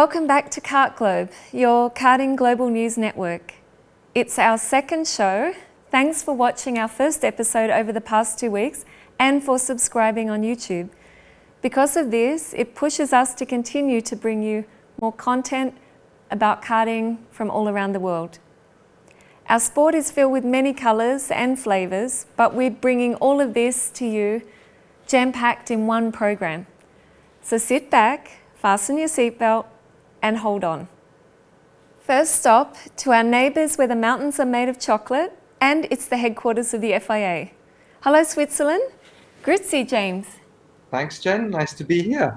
Welcome back to Kart Globe, your Karting Global News Network. It's our second show. Thanks for watching our first episode over the past 2 weeks and for subscribing on YouTube. Because of this, it pushes us to continue to bring you more content about karting from all around the world. Our sport is filled with many colours and flavours, but we're bringing all of this to you jam-packed in one program. So sit back, fasten your seatbelt and hold on. First stop to our neighbours where the mountains are made of chocolate, and it's the headquarters of the FIA. Hello Switzerland, Grüezi James. Thanks Jen, nice to be here.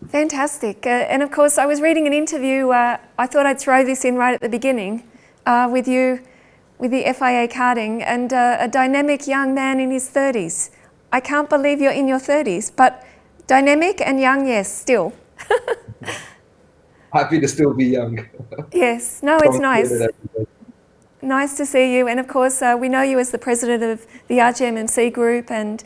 Fantastic, and of course I was reading an interview, I thought I'd throw this in right at the beginning, with you, with the FIA karting, and a dynamic young man in his 30s. I can't believe you're in your 30s, but dynamic and young, yes, still. Happy to still be young. Yes, no, it's nice. Nice to see you, and of course we know you as the president of the RGMMC group and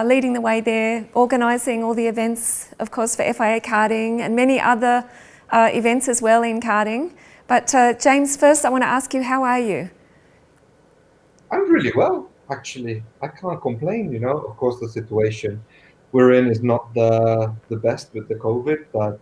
leading the way there, organising all the events, of course, for FIA karting and many other events as well in karting. But James, first I want to ask you, how are you? I'm really well, actually. I can't complain, you know. Of course, the situation we're in is not the best with the COVID, but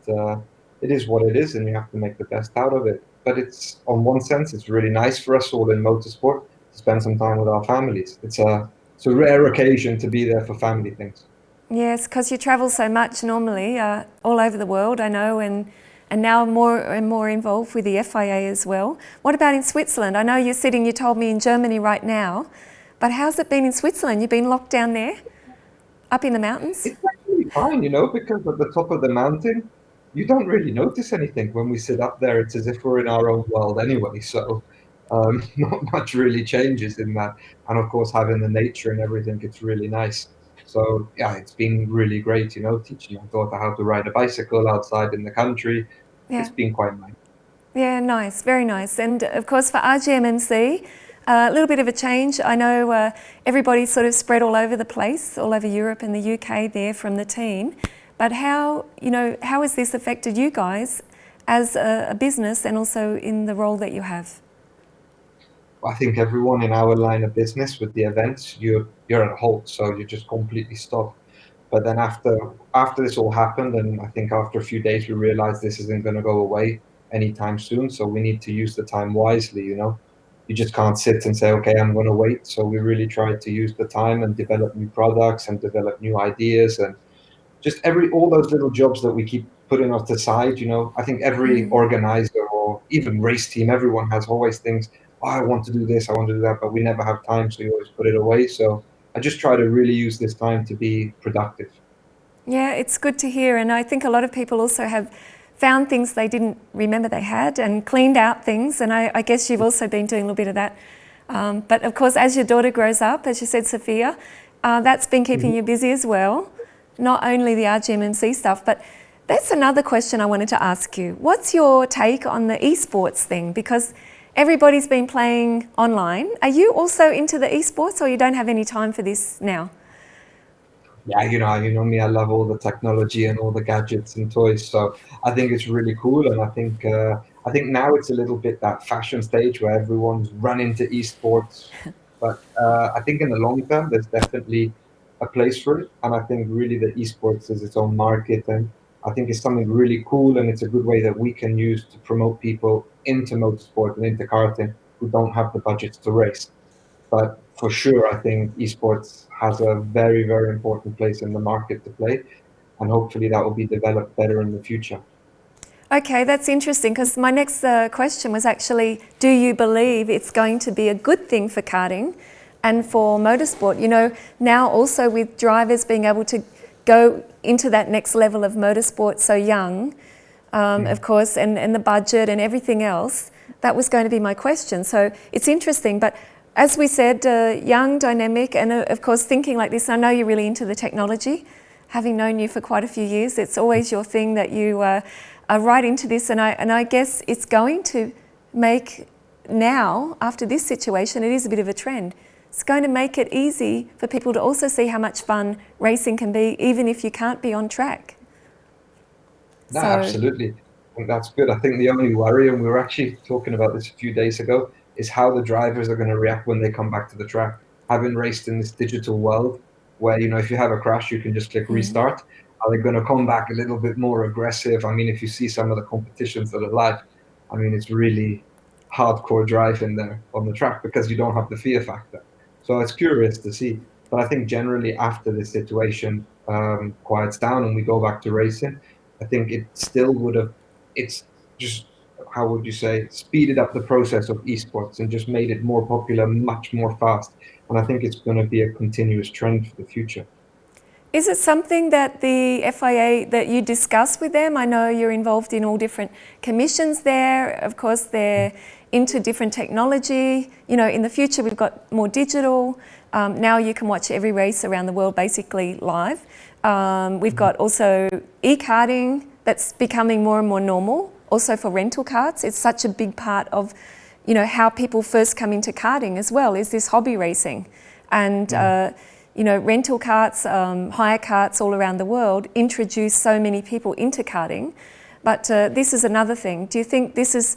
it is what it is, and we have to make the best out of it. But it's, on one sense, it's really nice for us all in motorsport to spend some time with our families. It's a rare occasion to be there for family things. Yes, because you travel so much normally, all over the world, I know, and now more and more involved with the FIA as well. What about in Switzerland? I know you're sitting, you told me, in Germany right now, but how's it been in Switzerland? You've been locked down there, up in the mountains? It's actually fine, you know, because at the top of the mountain, you don't really notice anything. When we sit up there, it's as if we're in our own world anyway, so not much really changes in that. And of course, having the nature and everything, it's really nice. So yeah, it's been really great, you know, teaching my daughter how to ride a bicycle outside in the country. Yeah. It's been quite nice. Yeah, nice, very nice. And of course for RGMMC, a little bit of a change. I know everybody's sort of spread all over the place, all over Europe and the UK there from the team. But how has this affected you guys as a business and also in the role that you have? I think everyone in our line of business with the events, you're at a halt, so you just completely stop. But then after this all happened, and I think after a few days, we realized this isn't going to go away anytime soon. So we need to use the time wisely, you know. You just can't sit and say, okay, I'm going to wait. So we really tried to use the time and develop new products and develop new ideas and just all those little jobs that we keep putting off the side, you know. I think every organizer or even race team, everyone has always things, oh, I want to do this, I want to do that, but we never have time, so you always put it away. So I just try to really use this time to be productive. Yeah, it's good to hear, and I think a lot of people also have found things they didn't remember they had and cleaned out things, and I guess you've also been doing a little bit of that. But of course, as your daughter grows up, as you said, Sophia, that's been keeping you busy as well, not only the RGMMC stuff, but that's another question I wanted to ask you. What's your take on the esports thing? Because everybody's been playing online. Are you also into the esports, or you don't have any time for this now? Yeah, you know me, I love all the technology and all the gadgets and toys. So I think it's really cool. And I think now it's a little bit that fashion stage where everyone's running to esports. But I think in the long term, there's definitely a place for it. And I think really the esports is its own market. And I think it's something really cool. And it's a good way that we can use to promote people into motorsport and into karting who don't have the budgets to race. But for sure, I think esports has a very, very important place in the market to play, and hopefully that will be developed better in the future. Okay, that's interesting, because my next question was actually, do you believe it's going to be a good thing for karting and for motorsport? You know, now also with drivers being able to go into that next level of motorsport so young, of course, and the budget and everything else, that was going to be my question. So it's interesting, but as we said, young, dynamic, and of course thinking like this, I know you're really into the technology. Having known you for quite a few years, it's always your thing that you are right into this, and I guess it's going to make now, after this situation, it is a bit of a trend. It's going to make it easy for people to also see how much fun racing can be, even if you can't be on track. No, absolutely. think that's good. I think the only worry, and we were actually talking about this a few days ago, is how the drivers are going to react when they come back to the track. Having raced in this digital world where, if you have a crash, you can just click restart. Are they going to come back a little bit more aggressive? I mean, if you see some of the competitions that are live, I mean, it's really hardcore driving there on the track because you don't have the fear factor. So it's curious to see. But I think generally after this situation quiets down and we go back to racing, I think it still would have, it's just, how would you say, speeded up the process of esports and just made it more popular, much more fast. And I think it's going to be a continuous trend for the future. Is it something that the FIA, that you discuss with them? I know you're involved in all different commissions there. Of course, they're into different technology. In the future, we've got more digital. Now you can watch every race around the world basically live. We've got also e-karting that's becoming more and more normal. Also for rental karts, it's such a big part of, how people first come into karting as well, is this hobby racing. And rental karts, hire karts all around the world introduce so many people into karting. But this is another thing. Do you think this is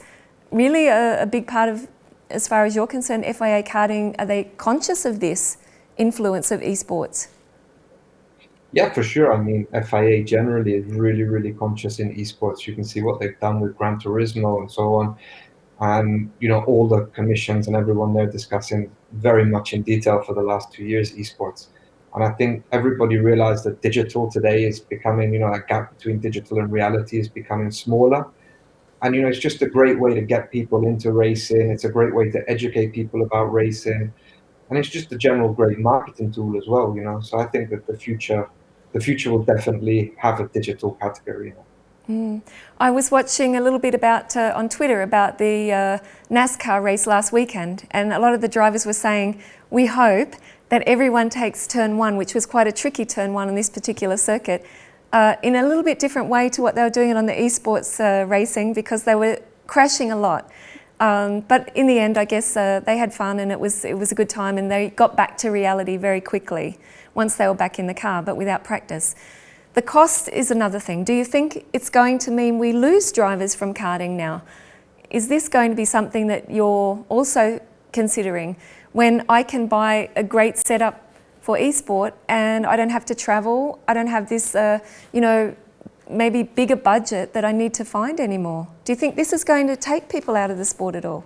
really a big part of, as far as you're concerned, FIA karting? Are they conscious of this influence of esports? Yeah, for sure. I mean, FIA generally is really, really conscious in esports. You can see what they've done with Gran Turismo and so on. And, all the commissions and everyone there discussing very much in detail for the last 2 years esports. And I think everybody realized that digital today is becoming, a gap between digital and reality is becoming smaller. And, it's just a great way to get people into racing. It's a great way to educate people about racing. And it's just a general great marketing tool as well, So I think that the future will definitely have a digital category. I was watching a little bit about on Twitter about the NASCAR race last weekend, and a lot of the drivers were saying, we hope that everyone takes turn one, which was quite a tricky turn one on this particular circuit, in a little bit different way to what they were doing on the esports racing, because they were crashing a lot. But in the end, I guess they had fun, and it was a good time, and they got back to reality very quickly once they were back in the car, but without practice. The cost is another thing. Do you think it's going to mean we lose drivers from karting now? Is this going to be something that you're also considering, when I can buy a great setup for esport and I don't have to travel, I don't have this, maybe bigger budget that I need to find anymore? Do you think this is going to take people out of the sport at all?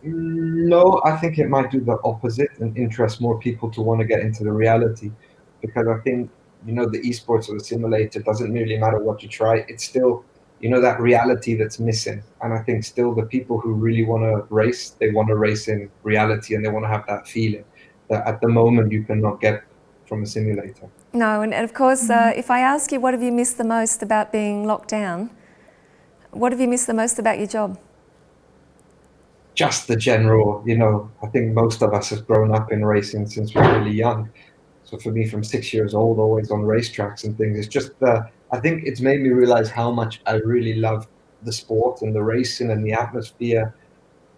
No, I think it might do the opposite and interest more people to want to get into the reality, because I think, the esports or the simulator doesn't really matter what you try. It's still, that reality that's missing. And I think still the people who really want to race, they want to race in reality, and they want to have that feeling that at the moment you cannot get from a simulator. No, and of course, if I ask you, what have you missed the most about being locked down? What have you missed the most about your job? Just the general, I think most of us have grown up in racing since we were really young. So for me, from 6 years old, always on racetracks and things, it's just I think it's made me realize how much I really love the sport and the racing and the atmosphere.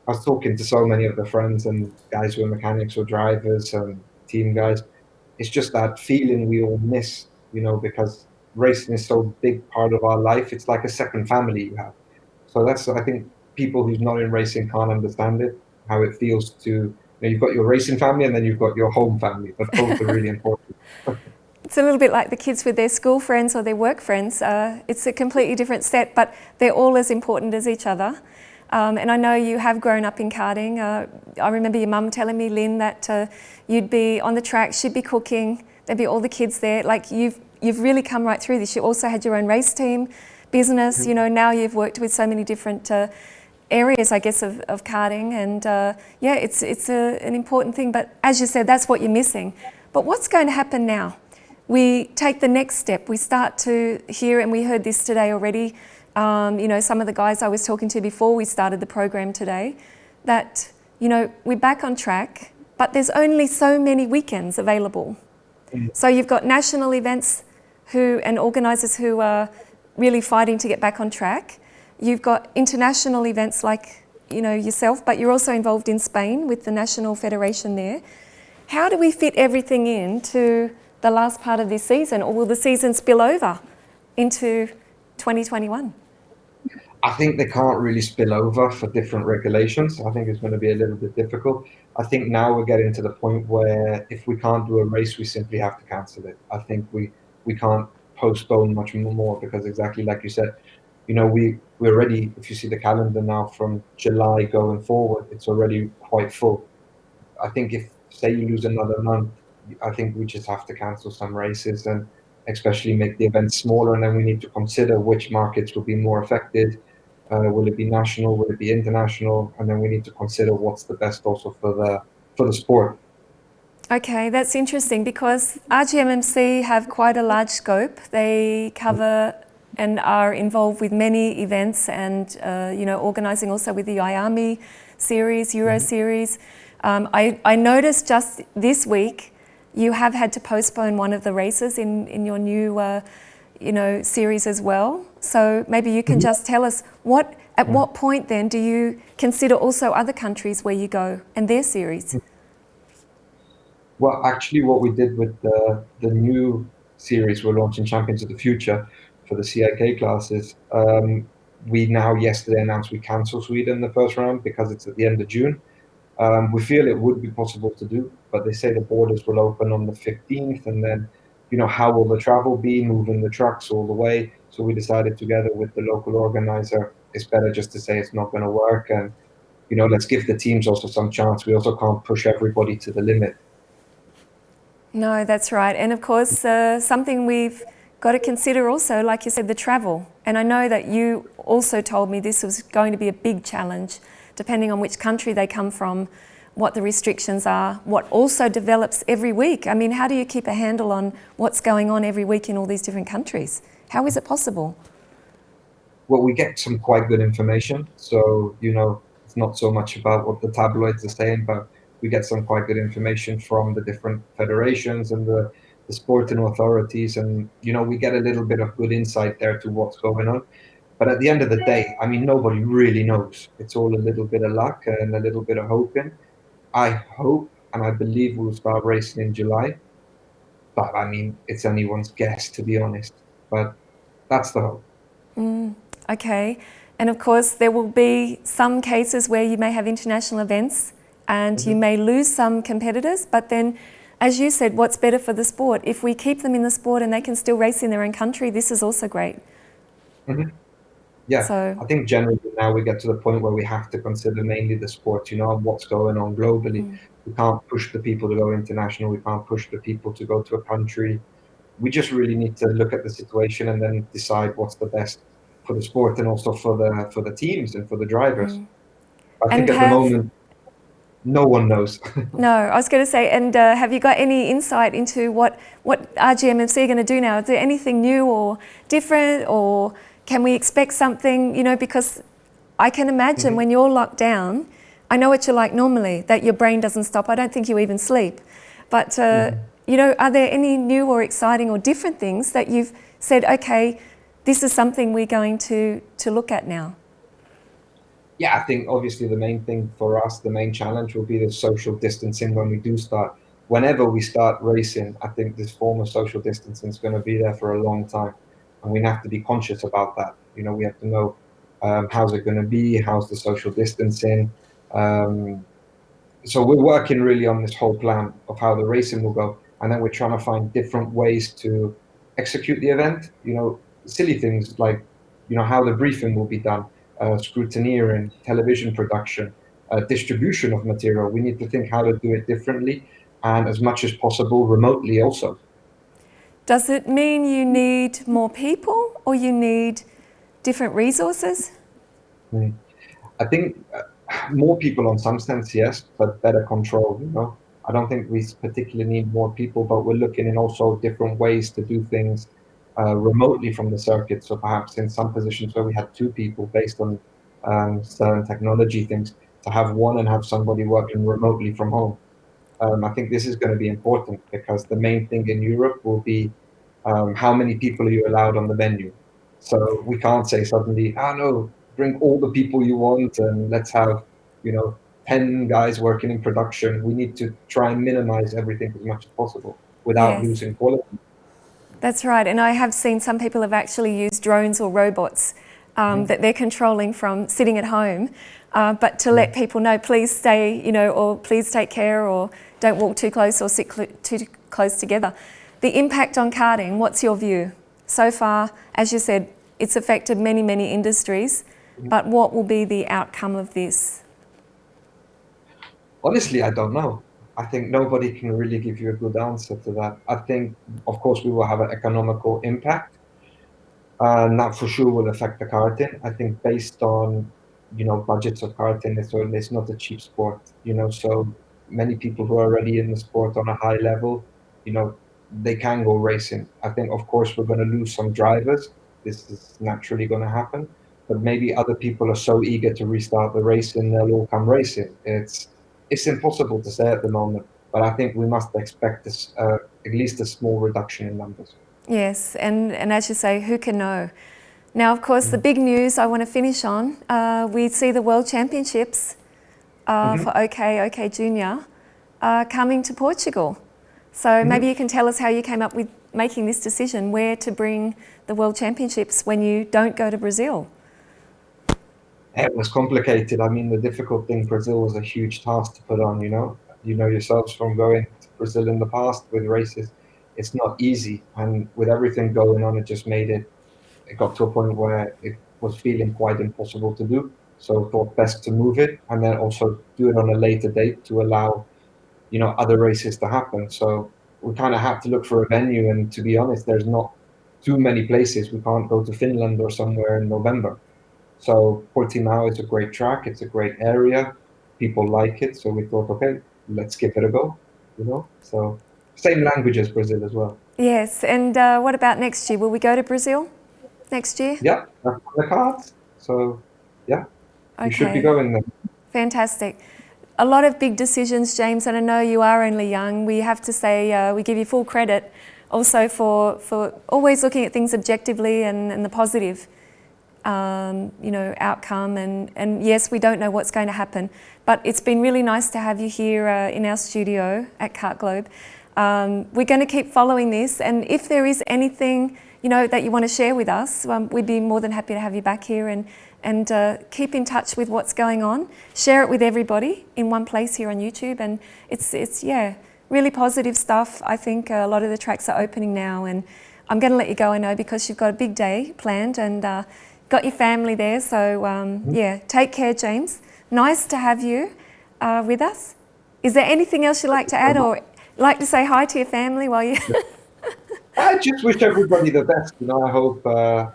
I was talking to so many of the friends and guys who are mechanics or drivers and team guys. It's just that feeling we all miss, because racing is so big part of our life. It's like a second family you have. So that's, I think, people who's not in racing can't understand it, how it feels to, you've got your racing family and then you've got your home family, but both are really important. It's a little bit like the kids with their school friends or their work friends. It's a completely different set, but they're all as important as each other. And I know you have grown up in karting. I remember your mum telling me, Lynn, that you'd be on the track, she'd be cooking, there'd be all the kids there. Like you've really come right through this. You also had your own race team, business, now you've worked with so many different areas, I guess, of karting, and it's an important thing. But as you said, that's what you're missing. But what's going to happen now? We take the next step. We start to hear, and we heard this today already. Some of the guys I was talking to before we started the program today, that we're back on track, but there's only so many weekends available. So you've got national events and organisers who are really fighting to get back on track. You've got international events like, yourself, but you're also involved in Spain with the national federation there. How do we fit everything into the last part of this season, or will the season spill over into 2021? I think they can't really spill over for different regulations. I think it's going to be a little bit difficult. I think now we're getting to the point where if we can't do a race, we simply have to cancel it. I think we can't postpone much more because exactly like you said, we're already, if you see the calendar now from July going forward, it's already quite full. I think if say you lose another month, I think we just have to cancel some races and especially make the events smaller. And then we need to consider which markets will be more affected. Will it be national? Will it be international? And then we need to consider what's the best also for the sport. Okay, that's interesting because RGMMC have quite a large scope. They cover and are involved with many events and, organising also with the IAMI series, Euro series. I noticed just this week you have had to postpone one of the races in your new, series as well. So maybe you can just tell us at what point then do you consider also other countries where you go and their series? Well, actually, what we did with the new series we're launching, Champions of the Future, for the CIK classes, we now yesterday announced we cancel Sweden the first round because it's at the end of June. We feel it would be possible to do, but they say the borders will open on the 15th, and then, how will the travel be, moving the trucks all the way? So we decided together with the local organizer, it's better just to say it's not going to work, and let's give the teams also some chance. We also can't push everybody to the limit. No, that's right. And of course, something we've got to consider also, like you said, the travel. And I know that you also told me this was going to be a big challenge, depending on which country they come from, what the restrictions are, what also develops every week. I mean, how do you keep a handle on what's going on every week in all these different countries? How is it possible? Well, we get some quite good information. So, it's not so much about what the tabloids are saying, but we get some quite good information from the different federations and the sporting authorities. And, we get a little bit of good insight there to what's going on. But at the end of the day, I mean, nobody really knows. It's all a little bit of luck and a little bit of hoping. I hope and I believe we'll start racing in July. But I mean, it's anyone's guess, to be honest. But that's the hope. Okay. And of course, there will be some cases where you may have international events and you may lose some competitors. But then, as you said, what's better for the sport? If we keep them in the sport and they can still race in their own country, this is also great. Yeah, So, I think generally now we get to the point where we have to consider mainly the sport, and what's going on globally. We can't push the people to go international. We can't push the people to go to a country. We just really need to look at the situation and then decide what's the best for the sport and also for the teams and for the drivers. I think at the moment, no one knows. No, I was going to say, and have you got any insight into what RGMMC are going to do now? Is there anything new or different, or can we expect something, because I can imagine when you're locked down, I know what you're like normally, that your brain doesn't stop. I don't think you even sleep. But, are there any new or exciting or different things that you've said, okay, this is something we're going to look at now? Yeah, I think obviously the main thing for us, the main challenge will be the social distancing when we do start. Whenever we start racing, I think this form of social distancing is going to be there for a long time. And we have to be conscious about that. We have to know how's it going to be, how's the social distancing. So we're working really on this whole plan of how the racing will go. And then we're trying to find different ways to execute the event. Silly things like, how the briefing will be done, scrutineering, television production, distribution of material. We need to think how to do it differently and as much as possible remotely also. Does it mean you need more people or you need different resources? I think more people on some sense, yes, but better control, I don't think we particularly need more people, but we're looking in also different ways to do things remotely from the circuit. So perhaps in some positions where we had two people based on certain technology things, to have one and have somebody working remotely from home. I think this is going to be important because the main thing in Europe will be how many people are you allowed on the venue. So we can't say suddenly, no, bring all the people you want and let's have, 10 guys working in production. We need to try and minimize everything as much as possible without Yes. losing quality. That's right, and I have seen some people have actually used drones or robots that they're controlling from sitting at home, but to let people know, please stay, or please take care, or don't walk too close or sit too close together. The impact on karting, what's your view? So far, as you said, it's affected many, many industries, but what will be the outcome of this? Honestly, I don't know. I think nobody can really give you a good answer to that. I think, of course, we will have an economical impact, and that for sure will affect the karting. I think based on, budgets of karting, it's not a cheap sport, so many people who are already in the sport on a high level, they can go racing. I think, of course, we're going to lose some drivers. This is naturally going to happen, but maybe other people are so eager to restart the racing, they'll all come racing. It's impossible to say at the moment, but I think we must expect this, at least a small reduction in numbers. Yes, and as you say, who can know? Now, of course, the big news I want to finish on, we see the World Championships for OK Junior coming to Portugal. So maybe you can tell us how you came up with making this decision, where to bring the World Championships when you don't go to Brazil. It was complicated. I mean, the difficult thing, Brazil was a huge task to put on, You know yourselves from going to Brazil in the past with races. It's not easy. And with everything going on, it just it got to a point where it was feeling quite impossible to do. So I thought best to move it and then also do it on a later date to allow, other races to happen. So we kind of had to look for a venue. And to be honest, there's not too many places. We can't go to Finland or somewhere in November. So Portimao is a great track. It's a great area. People like it. So we thought, okay, let's give it a go, So same language as Brazil as well. Yes, and what about next year? Will we go to Brazil next year? Yeah, that's on the cards. So, yeah, you should be going there. Fantastic. A lot of big decisions, James, and I know you are only young. We have to say we give you full credit also for always looking at things objectively and the positive. Outcome, and yes, we don't know what's going to happen, but it's been really nice to have you here in our studio at Kart Globe. We're going to keep following this, and if there is anything that you want to share with us, we'd be more than happy to have you back here and keep in touch with what's going on. Share it with everybody in one place here on YouTube, and it's really positive stuff. I think a lot of the tracks are opening now, and I'm going to let you go, I know, because you've got a big day planned and got your family there, so take care, James. Nice to have you with us. Is there anything else you'd like to add, or like to say hi to your family while you... I just wish everybody the best. I hope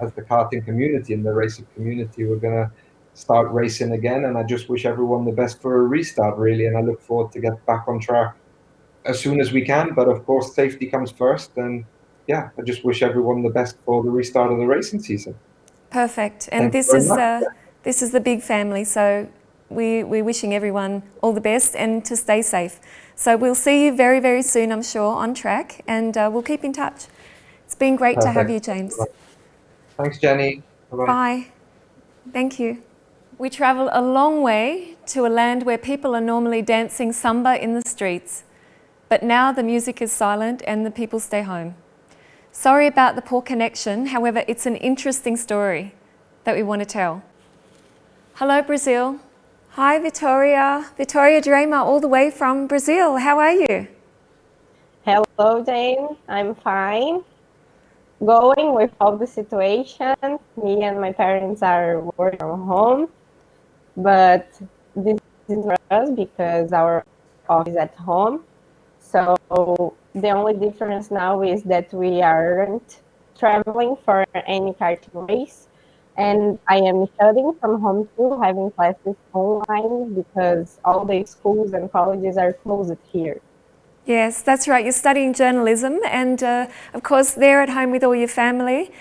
as the karting community and the racing community, we're going to start racing again, and I just wish everyone the best for a restart, really, and I look forward to get back on track as soon as we can, but of course safety comes first, and I just wish everyone the best for the restart of the racing season. Perfect. And this is the big family, so we're wishing everyone all the best and to stay safe. So we'll see you very, very soon, I'm sure, on track, and we'll keep in touch. It's been great to have you, James. Thanks, Jenny. Bye-bye. Bye. Thank you. We travel a long way to a land where people are normally dancing samba in the streets, but now the music is silent and the people stay home. Sorry about the poor connection, however, it's an interesting story that we want to tell. Hello, Brazil. Hi, Vitória. Vitória Drehmer, all the way from Brazil. How are you? Hello, Jane. I'm fine. Going with all the situation. Me and my parents are working from home, but this is for us because our office is at home. So the only difference now is that we aren't traveling for any karting race. And I am studying from home too, having classes online because all the schools and colleges are closed here. Yes, that's right. You're studying journalism and of course they're at home with all your family.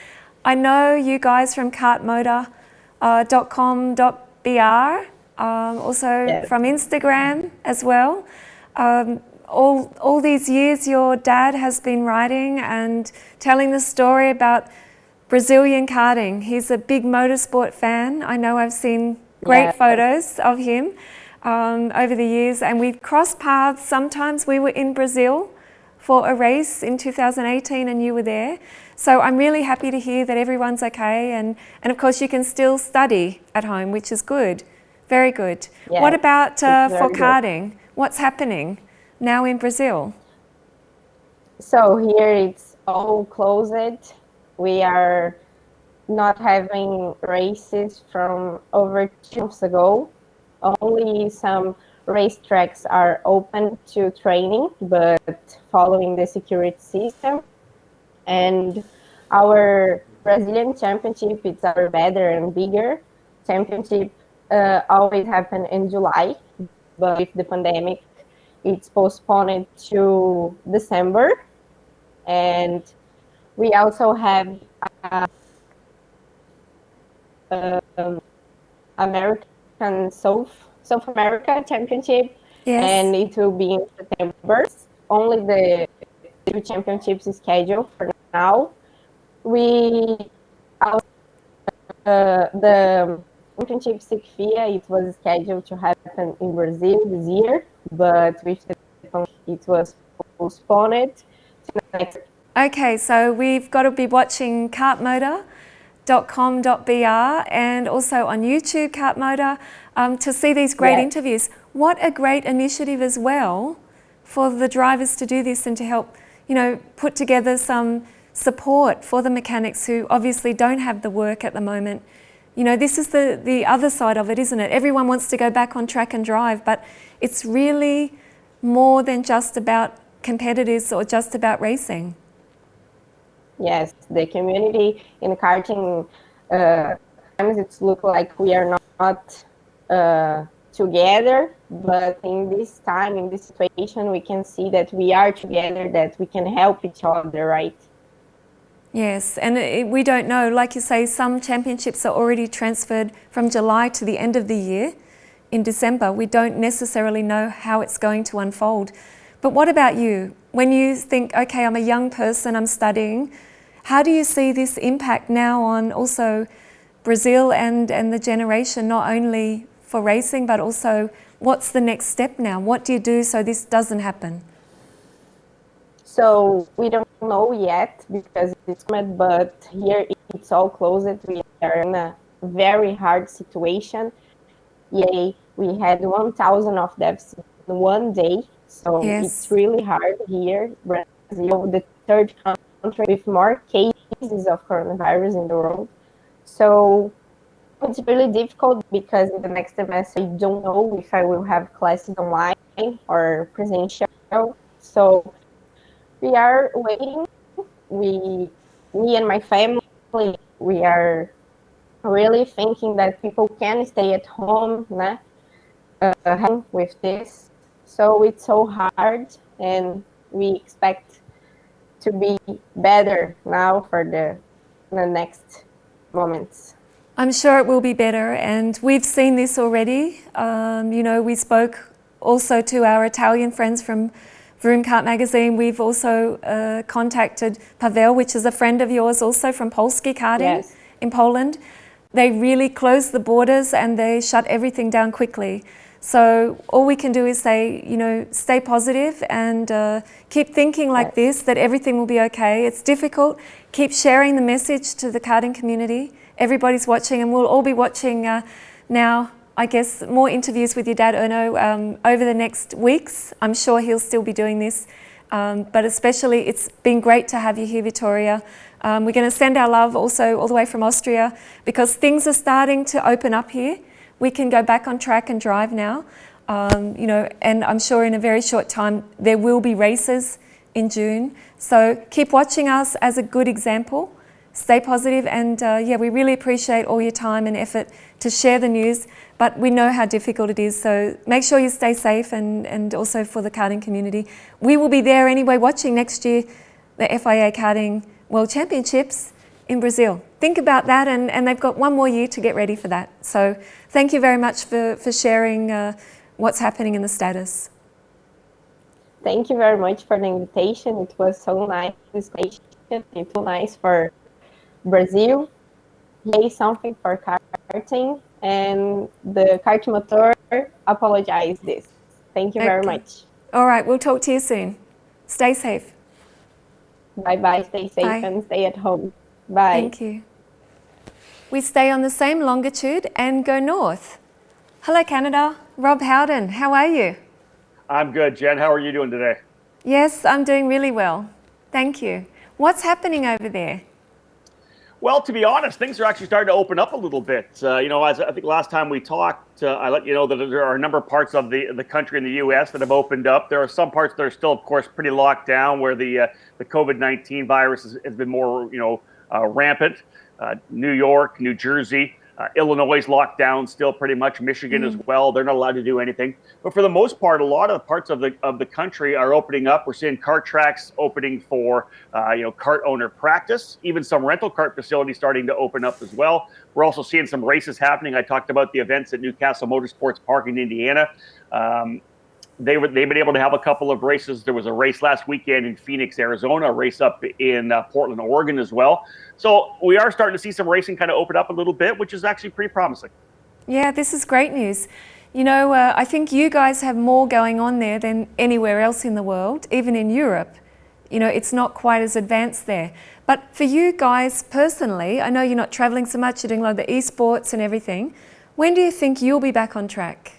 I know you guys from kartmotor.com.br, also from Instagram as well. All these years your dad has been writing and telling the story about Brazilian karting. He's a big motorsport fan. I know I've seen great photos of him over the years, and we've crossed paths. Sometimes we were in Brazil for a race in 2018 and you were there. So I'm really happy to hear that everyone's okay, and of course you can still study at home, which is good. Very good. Yes, what about for good. karting? What's happening now in Brazil? So here it's all closed. We are not having races from over 2 months ago. Only some racetracks are open to training, but following the security system. And our Brazilian championship, it's our better and bigger championship, always happen in July, but with the pandemic, it's postponed to December. And we also have American South America Championship, Yes. and it will be in September. Only the two championships is scheduled for now. We also, the championship Sikfia, it was scheduled to happen in Brazil this year, but with the it was postponed to next. Okay, so we've got to be watching kartmotor.com.br and also on YouTube, Kartmotor, to see these great interviews. What a great initiative as well for the drivers to do this and to help, you know, put together some support for the mechanics who obviously don't have the work at the moment. You know, this is the other side of it, isn't it? Everyone wants to go back on track and drive, but it's really more than just about competitors or just about racing. Yes, the community in karting, sometimes it looks like we are not together, but in this time, in this situation, we can see that we are together, that we can help each other, right? Yes, and we don't know, like you say, some championships are already transferred from July to the end of the year in December. We don't necessarily know how it's going to unfold. But what about you? When you think, okay, I'm a young person, I'm studying, how do you see this impact now on also Brazil and the generation, not only for racing, but also what's the next step now? What do you do so this doesn't happen? So we don't know yet because it's coming, but here it's all closed. We are in a very hard situation. Yay, we had 1,000 of deaths in one day. So it's really hard here. Brazil, the third country with more cases of coronavirus in the world. So it's really difficult because in the next semester, I don't know if I will have classes online or presential. So we are waiting. Me and my family, we are really thinking that people can stay at home, with this. So it's so hard, and we expect to be better now for the next moments. I'm sure it will be better, and we've seen this already. You know, we spoke also to our Italian friends from Vroom Kart magazine. We've also contacted Pawel, which is a friend of yours also from Polski karting in Poland. They really closed the borders and they shut everything down quickly. So all we can do is say, you know, stay positive and keep thinking like this, that everything will be okay. It's difficult. Keep sharing the message to the karting community. Everybody's watching, and we'll all be watching now, I guess, more interviews with your dad, Erno, over the next weeks. I'm sure he'll still be doing this. But especially, it's been great to have you here, Vitória. We're going to send our love also all the way from Austria, because things are starting to open up here. We can go back on track and drive now. You know, and I'm sure in a very short time there will be races in June. So keep watching us as a good example. Stay positive, and yeah, we really appreciate all your time and effort to share the news, but we know how difficult it is, so make sure you stay safe, and also for the karting community. We will be there anyway watching next year the FIA Karting World Championships in Brazil. Think about that, and they've got one more year to get ready for that. So thank you very much for sharing what's happening in the status. Thank you very much for the invitation. It was so nice. It was nice for Brazil. Yay, something for karting, and the kart motor apologize this. Thank you very much. All right, we'll talk to you soon. Stay safe. Bye-bye. Stay safe Bye. and stay at home. Bye. Thank you. We stay on the same longitude and go north. Hello, Canada. Rob Howden, how are you? I'm good, Jen. How are you doing today? Yes, I'm doing really well. Thank you. What's happening over there? Well, to be honest, things are actually starting to open up a little bit. As I think last time we talked, I let you know that there are a number of parts of the country in the U.S. that have opened up. There are some parts that are still, of course, pretty locked down, where the COVID-19 virus has been more, rampant. New York, New Jersey, Illinois is locked down still pretty much. Michigan as well. They're not allowed to do anything. But for the most part, a lot of parts of the country are opening up. We're seeing kart tracks opening for kart owner practice. Even some rental kart facilities starting to open up as well. We're also seeing some races happening. I talked about the events at Newcastle Motorsports Park in Indiana. They've been able to have a couple of races. There was a race last weekend in Phoenix, Arizona, a race up in Portland, Oregon as well. So we are starting to see some racing kind of open up a little bit, which is actually pretty promising. Yeah, this is great news. I think you guys have more going on there than anywhere else in the world, even in Europe. It's not quite as advanced there. But for you guys personally, I know you're not traveling so much, you're doing a lot of the esports and everything. When do you think you'll be back on track?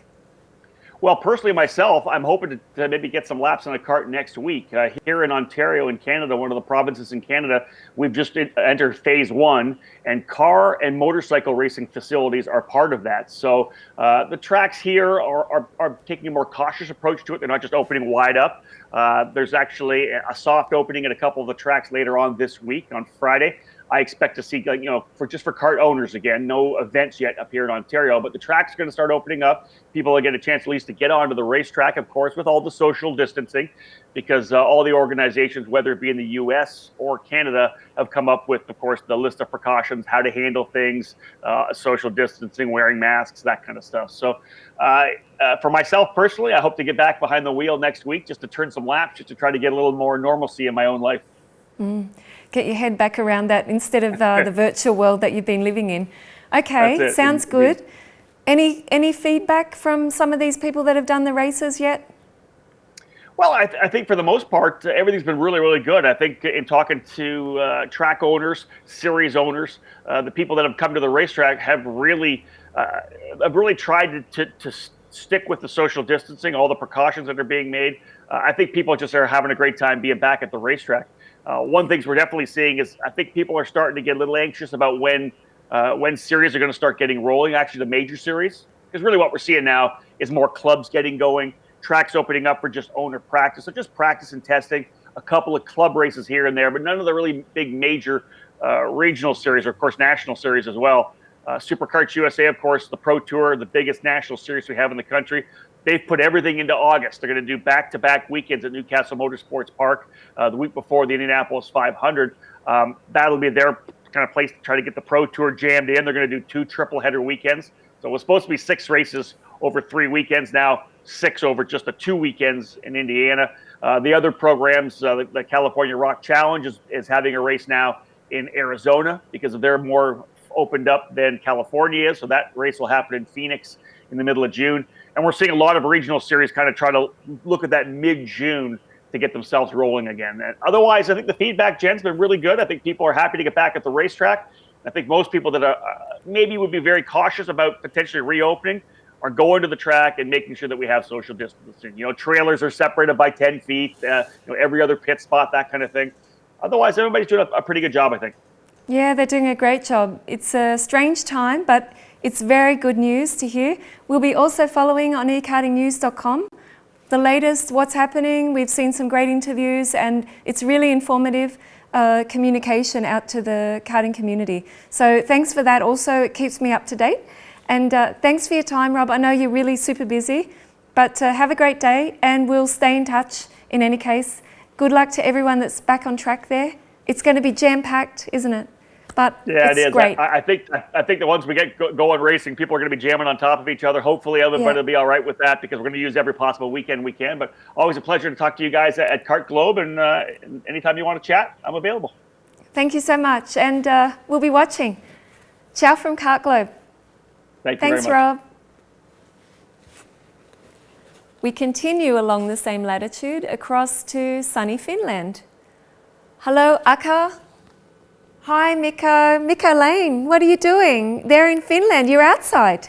Well, personally myself, I'm hoping to maybe get some laps on a kart next week. Here in Ontario, in Canada, one of the provinces in Canada, we've just entered phase 1, and car and motorcycle racing facilities are part of that. So the tracks here are taking a more cautious approach to it. They're not just opening wide up. There's actually a soft opening at a couple of the tracks later on this week on Friday. I expect to see, for kart owners again, no events yet up here in Ontario, but the track's going to start opening up. People will get a chance at least to get onto the racetrack, of course, with all the social distancing, because all the organizations, whether it be in the U.S. or Canada, have come up with, of course, the list of precautions, how to handle things, social distancing, wearing masks, that kind of stuff. So for myself personally, I hope to get back behind the wheel next week just to turn some laps, just to try to get a little more normalcy in my own life. Get your head back around that instead of the virtual world that you've been living in. Okay, sounds good. Any feedback from some of these people that have done the races yet? Well, I think for the most part, everything's been really, really good. I think in talking to track owners, series owners, the people that have come to the racetrack have really tried to stick with the social distancing, all the precautions that are being made. I think people just are having a great time being back at the racetrack. One thing we're definitely seeing is I think people are starting to get a little anxious about when series are going to start getting rolling, actually the major series. Because really what we're seeing now is more clubs getting going, tracks opening up for just owner practice, so just practice and testing, a couple of club races here and there, but none of the really big major regional series, or of course national series as well. Superkarts USA, of course, the Pro Tour, the biggest national series we have in the country. They've put everything into August. They're going to do back-to-back weekends at Newcastle Motorsports Park the week before the Indianapolis 500. That'll be their kind of place to try to get the Pro Tour jammed in. They're going to do 2 triple-header weekends. So it was supposed to be 6 races over 3 weekends. Now 6 over just the 2 weekends in Indiana. The other programs, the California Rock Challenge is having a race now in Arizona because they're more opened up than California is. So that race will happen in Phoenix in the middle of June. And we're seeing a lot of regional series kind of try to look at that mid-June to get themselves rolling again. And otherwise, I think the feedback, Jen's, been really good. I think people are happy to get back at the racetrack. I think most people that are maybe would be very cautious about potentially reopening are going to the track and making sure that we have social distancing. Trailers are separated by 10 feet, every other pit spot, that kind of thing. Otherwise, everybody's doing a pretty good job, I think. Yeah, they're doing a great job. It's a strange time, but it's very good news to hear. We'll be also following on ekartingnews.com the latest, what's happening. We've seen some great interviews and it's really informative communication out to the karting community. So thanks for that also. It keeps me up to date. And thanks for your time, Rob. I know you're really super busy, but have a great day and we'll stay in touch in any case. Good luck to everyone that's back on track there. It's going to be jam-packed, isn't it? But yeah, it's it is. Great. I think that once we get going racing, people are going to be jamming on top of each other. Hopefully everybody will be all right with that because we're going to use every possible weekend we can. But always a pleasure to talk to you guys at Kart Globe. And anytime you want to chat, I'm available. Thank you so much. And we'll be watching. Ciao from Kart Globe. Thanks very much. Thanks, Rob. We continue along the same latitude across to sunny Finland. Hello, Aka. Hi, Mikko. Mikko, Laine, what are you doing? They're in Finland. You're outside.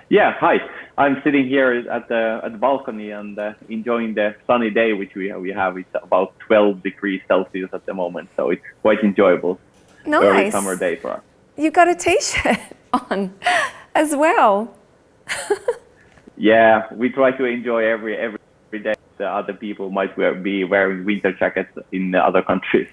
Yeah, hi. I'm sitting here at the balcony and enjoying the sunny day which we have. It's about 12 degrees Celsius at the moment, so it's quite enjoyable. Nice. Early summer day for us. You've got a t-shirt on as well. Yeah, we try to enjoy every day. The other people might be wearing winter jackets in other countries.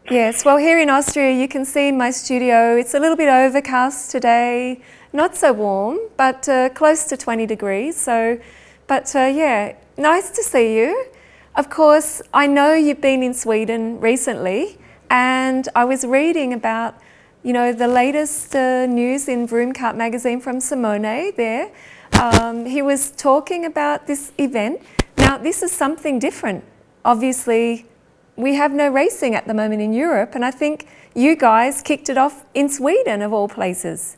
Yes, well, here in Austria, you can see in my studio, it's a little bit overcast today, not so warm, but close to 20 degrees. So, yeah, nice to see you. Of course, I know you've been in Sweden recently, and I was reading about, you know, the latest news in Vroom Kart magazine from Simone there. He was talking about this event. Now, this is something different. Obviously, we have no racing at the moment in Europe, and I think you guys kicked it off in Sweden, of all places.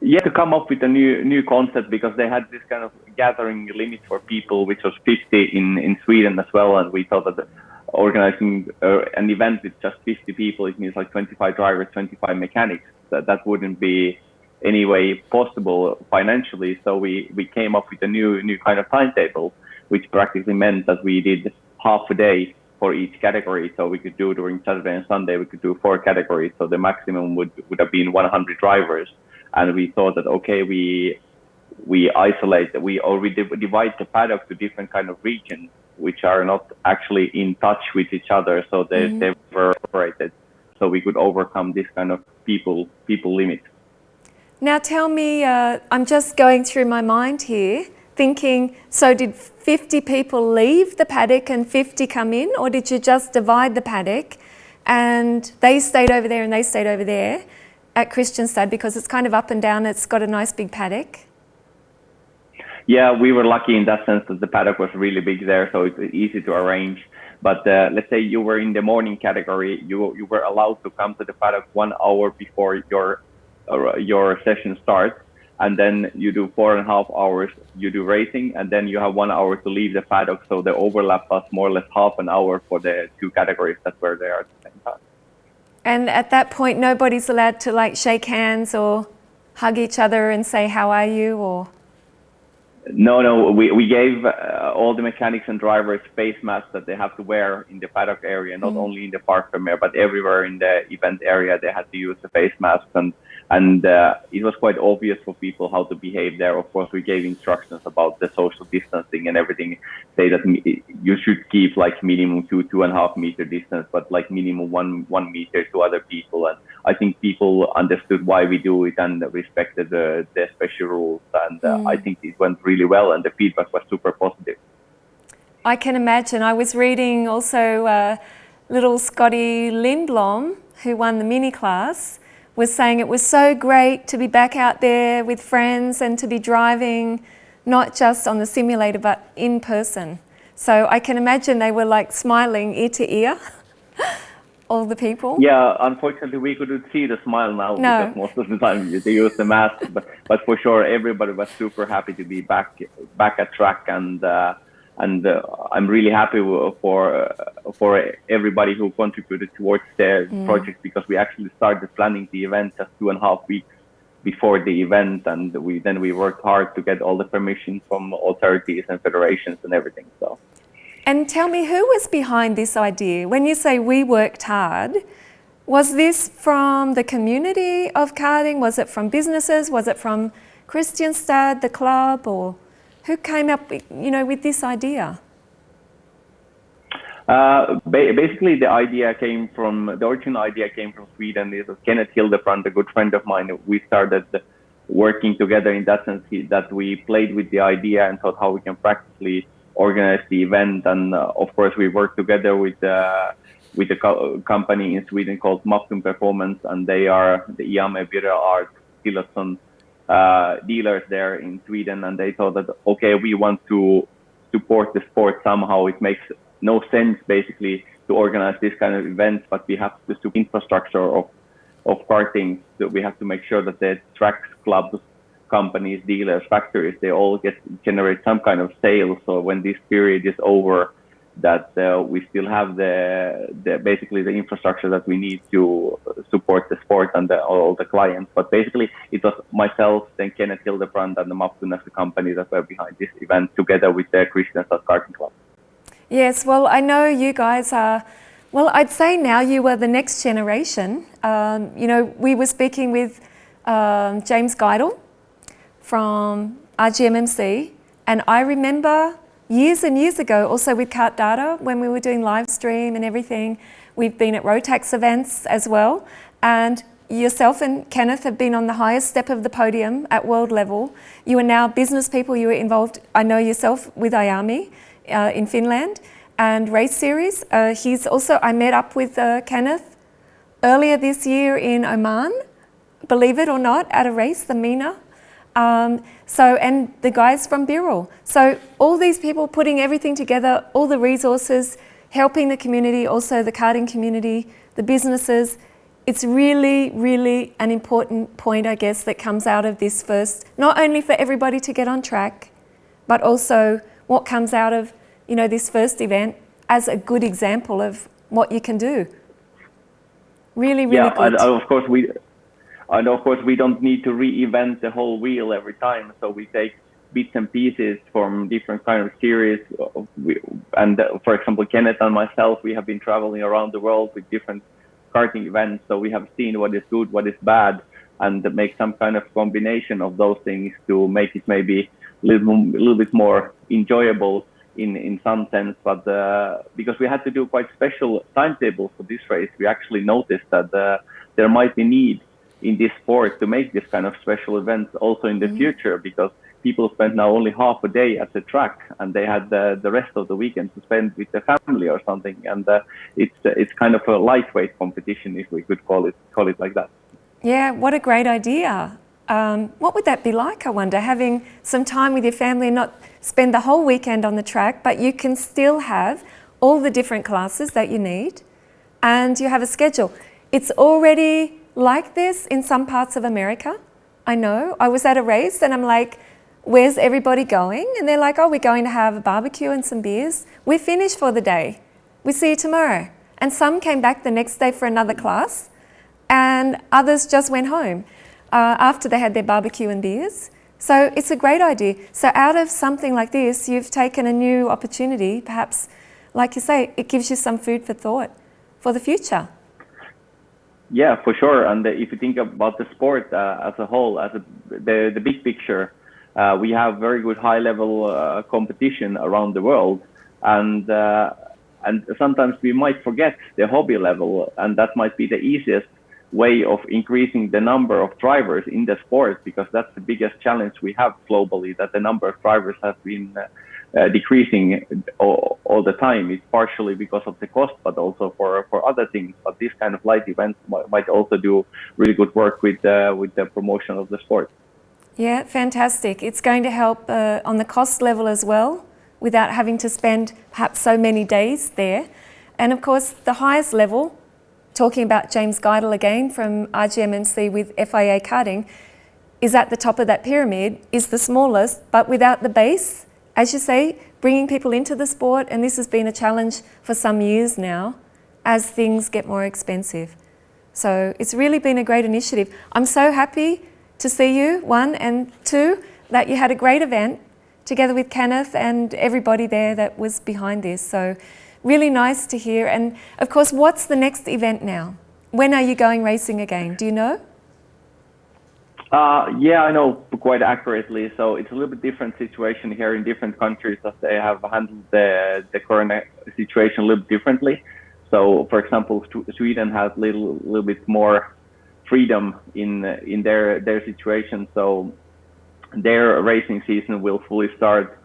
Yeah, to come up with a new concept, because they had this kind of gathering limit for people, which was 50 in Sweden as well, and we thought that organizing an event with just 50 people, it means like 25 drivers, 25 mechanics. That wouldn't be any way possible financially, so we came up with a new kind of timetable, which practically meant that we did half a day for each category. So we could do during Saturday and Sunday, we could do 4 categories. So the maximum would have been 100 drivers. And we thought that, okay, we divide the paddock to different kind of regions, which are not actually in touch with each other. So they were separated. So we could overcome this kind of people limit. Now tell me, I'm just going through my mind here, thinking, so did 50 people leave the paddock and 50 come in, or did you just divide the paddock and they stayed over there and they stayed over there at Kristianstad, because it's kind of up and down, it's got a nice big paddock? Yeah, we were lucky in that sense that the paddock was really big there, so it's easy to arrange. But let's say you were in the morning category, you were allowed to come to the paddock 1 hour before your session starts, and then you do 4.5 hours, you do racing, and then you have 1 hour to leave the paddock. So the overlap was more or less half an hour for the 2 categories that were there at the same time. And at that point, nobody's allowed to like shake hands or hug each other and say, how are you, or? No, we gave all the mechanics and drivers face masks that they have to wear in the paddock area, not only in the park premier, but everywhere in the event area they had to use the face masks, and it was quite obvious for people how to behave there. Of course, we gave instructions about the social distancing and everything, say that you should keep like minimum 2.5 meter distance, but like minimum 1 meter to other people. And I think people understood why we do it and respected the special rules. And I think it went really well, and the feedback was super positive. I can imagine. I was reading also little Scotty Lindblom, who won the mini class, was saying it was so great to be back out there with friends and to be driving, not just on the simulator, but in person. So I can imagine they were like smiling ear to ear, all the people. Yeah, unfortunately we couldn't see the smile now, because most of the time they use the mask, but for sure everybody was super happy to be back at track, and I'm really happy for everybody who contributed towards the project, because we actually started planning the event just 2.5 weeks before the event, and we worked hard to get all the permissions from authorities and federations and everything. So. And tell me, who was behind this idea? When you say we worked hard, was this from the community of karting? Was it from businesses? Was it from Kristianstad, the club, or who came up, with this idea? Basically, the original idea came from Sweden. It was Kenneth Hildebrand, a good friend of mine. We started working together in that sense that we played with the idea and thought how we can practically organize the event. And of course, we worked together with a company in Sweden called Matsudo Performance, and they are the IAME, Birra Art, Tillerson dealers there in Sweden, and they thought that, okay, we want to support the sport somehow. It makes no sense basically to organize this kind of events, but we have to support infrastructure of karting. So we have to make sure that the tracks, clubs, companies, dealers, factories, they all generate some kind of sales. So when this period is over, that we still have basically the infrastructure that we need to support the sport and all the clients. But basically, it was myself, then Kenneth Hildebrand, and the Matsudo as a company that were behind this event, together with the Christians at Karting Club. Yes, well, I know you guys are, well, I'd say now you are the next generation. You know, we were speaking with James Geidel from RGMMC, and I remember years and years ago, also with KART-DATA, when we were doing live stream and everything. We've been at Rotax events as well, and yourself and Kenneth have been on the highest step of the podium at world level. You are now business people. You were involved, I know yourself, with IAMI in Finland and race series. He's also, I met up with Kenneth earlier this year in Oman, believe it or not, at a race, the MENA. And the guys from Birrell. So all these people putting everything together, all the resources, helping the community, also the karting community, the businesses. It's really, really an important point, I guess, that comes out of this first, not only for everybody to get on track, but also what comes out of, you know, this first event as a good example of what you can do. Really, really good. And of course we don't need to reinvent the whole wheel every time. So we take bits and pieces from different kind of series. And for example, Kenneth and myself, we have been traveling around the world with different karting events. So we have seen what is good, what is bad, and make some kind of combination of those things to make it maybe a little bit more enjoyable in some sense. But because we had to do quite special timetables for this race, we actually noticed that there might be need in this sport to make this kind of special events also in the future, because people spend now only half a day at the track and they had the rest of the weekend to spend with the family or something. And it's kind of a lightweight competition, if we could call it like that. Yeah, what a great idea. What would that be like, I wonder, having some time with your family and not spend the whole weekend on the track, but you can still have all the different classes that you need and you have a schedule. It's already like this in some parts of America. I know. I was at a race and I'm like, where's everybody going? And they're like, oh, we're going to have a barbecue and some beers. We're finished for the day. We see you tomorrow. And some came back the next day for another class and others just went home after they had their barbecue and beers. So it's a great idea. So out of something like this, you've taken a new opportunity, perhaps, like you say, it gives you some food for thought for the future. Yeah, for sure. And if you think about the sport as a whole, the big picture, we have very good high-level competition around the world, and sometimes we might forget the hobby level, and that might be the easiest way of increasing the number of drivers in the sport, because that's the biggest challenge we have globally, that the number of drivers has been decreasing all the time. It's partially because of the cost, but also for other things. But these kind of light events might also do really good work with the promotion of the sport. Yeah, fantastic. It's going to help on the cost level as well, without having to spend perhaps so many days there. And of course, the highest level, talking about James Geidel again from RGMMC with FIA Karting, is at the top of that pyramid, is the smallest, but without the base, as you say, bringing people into the sport, and this has been a challenge for some years now as things get more expensive. So it's really been a great initiative. I'm so happy to see you, one, and two, that you had a great event together with Kenneth and everybody there that was behind this. So really nice to hear. And of course, what's the next event now? When are you going racing again? Do you know? Yeah, I know quite accurately. So it's a little bit different situation here in different countries, as they have handled the corona situation a little bit differently. So, for example, Sweden has a little bit more freedom in their situation. So their racing season will fully start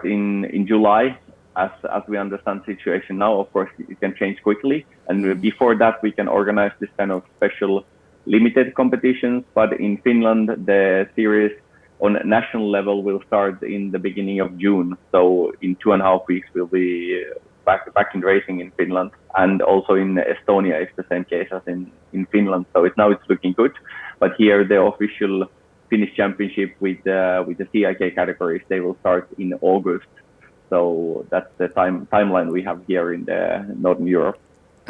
in July, as we understand the situation now. Of course, it can change quickly, and before that we can organize this kind of special limited competitions. But in Finland, the series on national level will start in the beginning of June. So in 2.5 weeks we'll be back in racing in Finland, and also in Estonia it's the same case as in Finland. So now it's looking good. But here the official Finnish championship with the CIK categories. They will start in August. So that's the timeline we have here in the Northern Europe.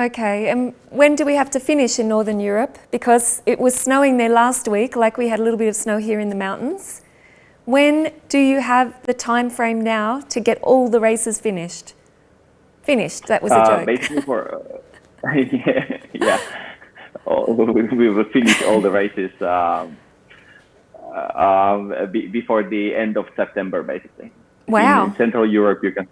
Okay, and when do we have to finish in Northern Europe? Because it was snowing there last week, like we had a little bit of snow here in the mountains. When do you have the time frame now to get all the races finished? Finished, that was a joke. Basically yeah. We will finish all the races before the end of September, basically. Wow. In Central Europe, you can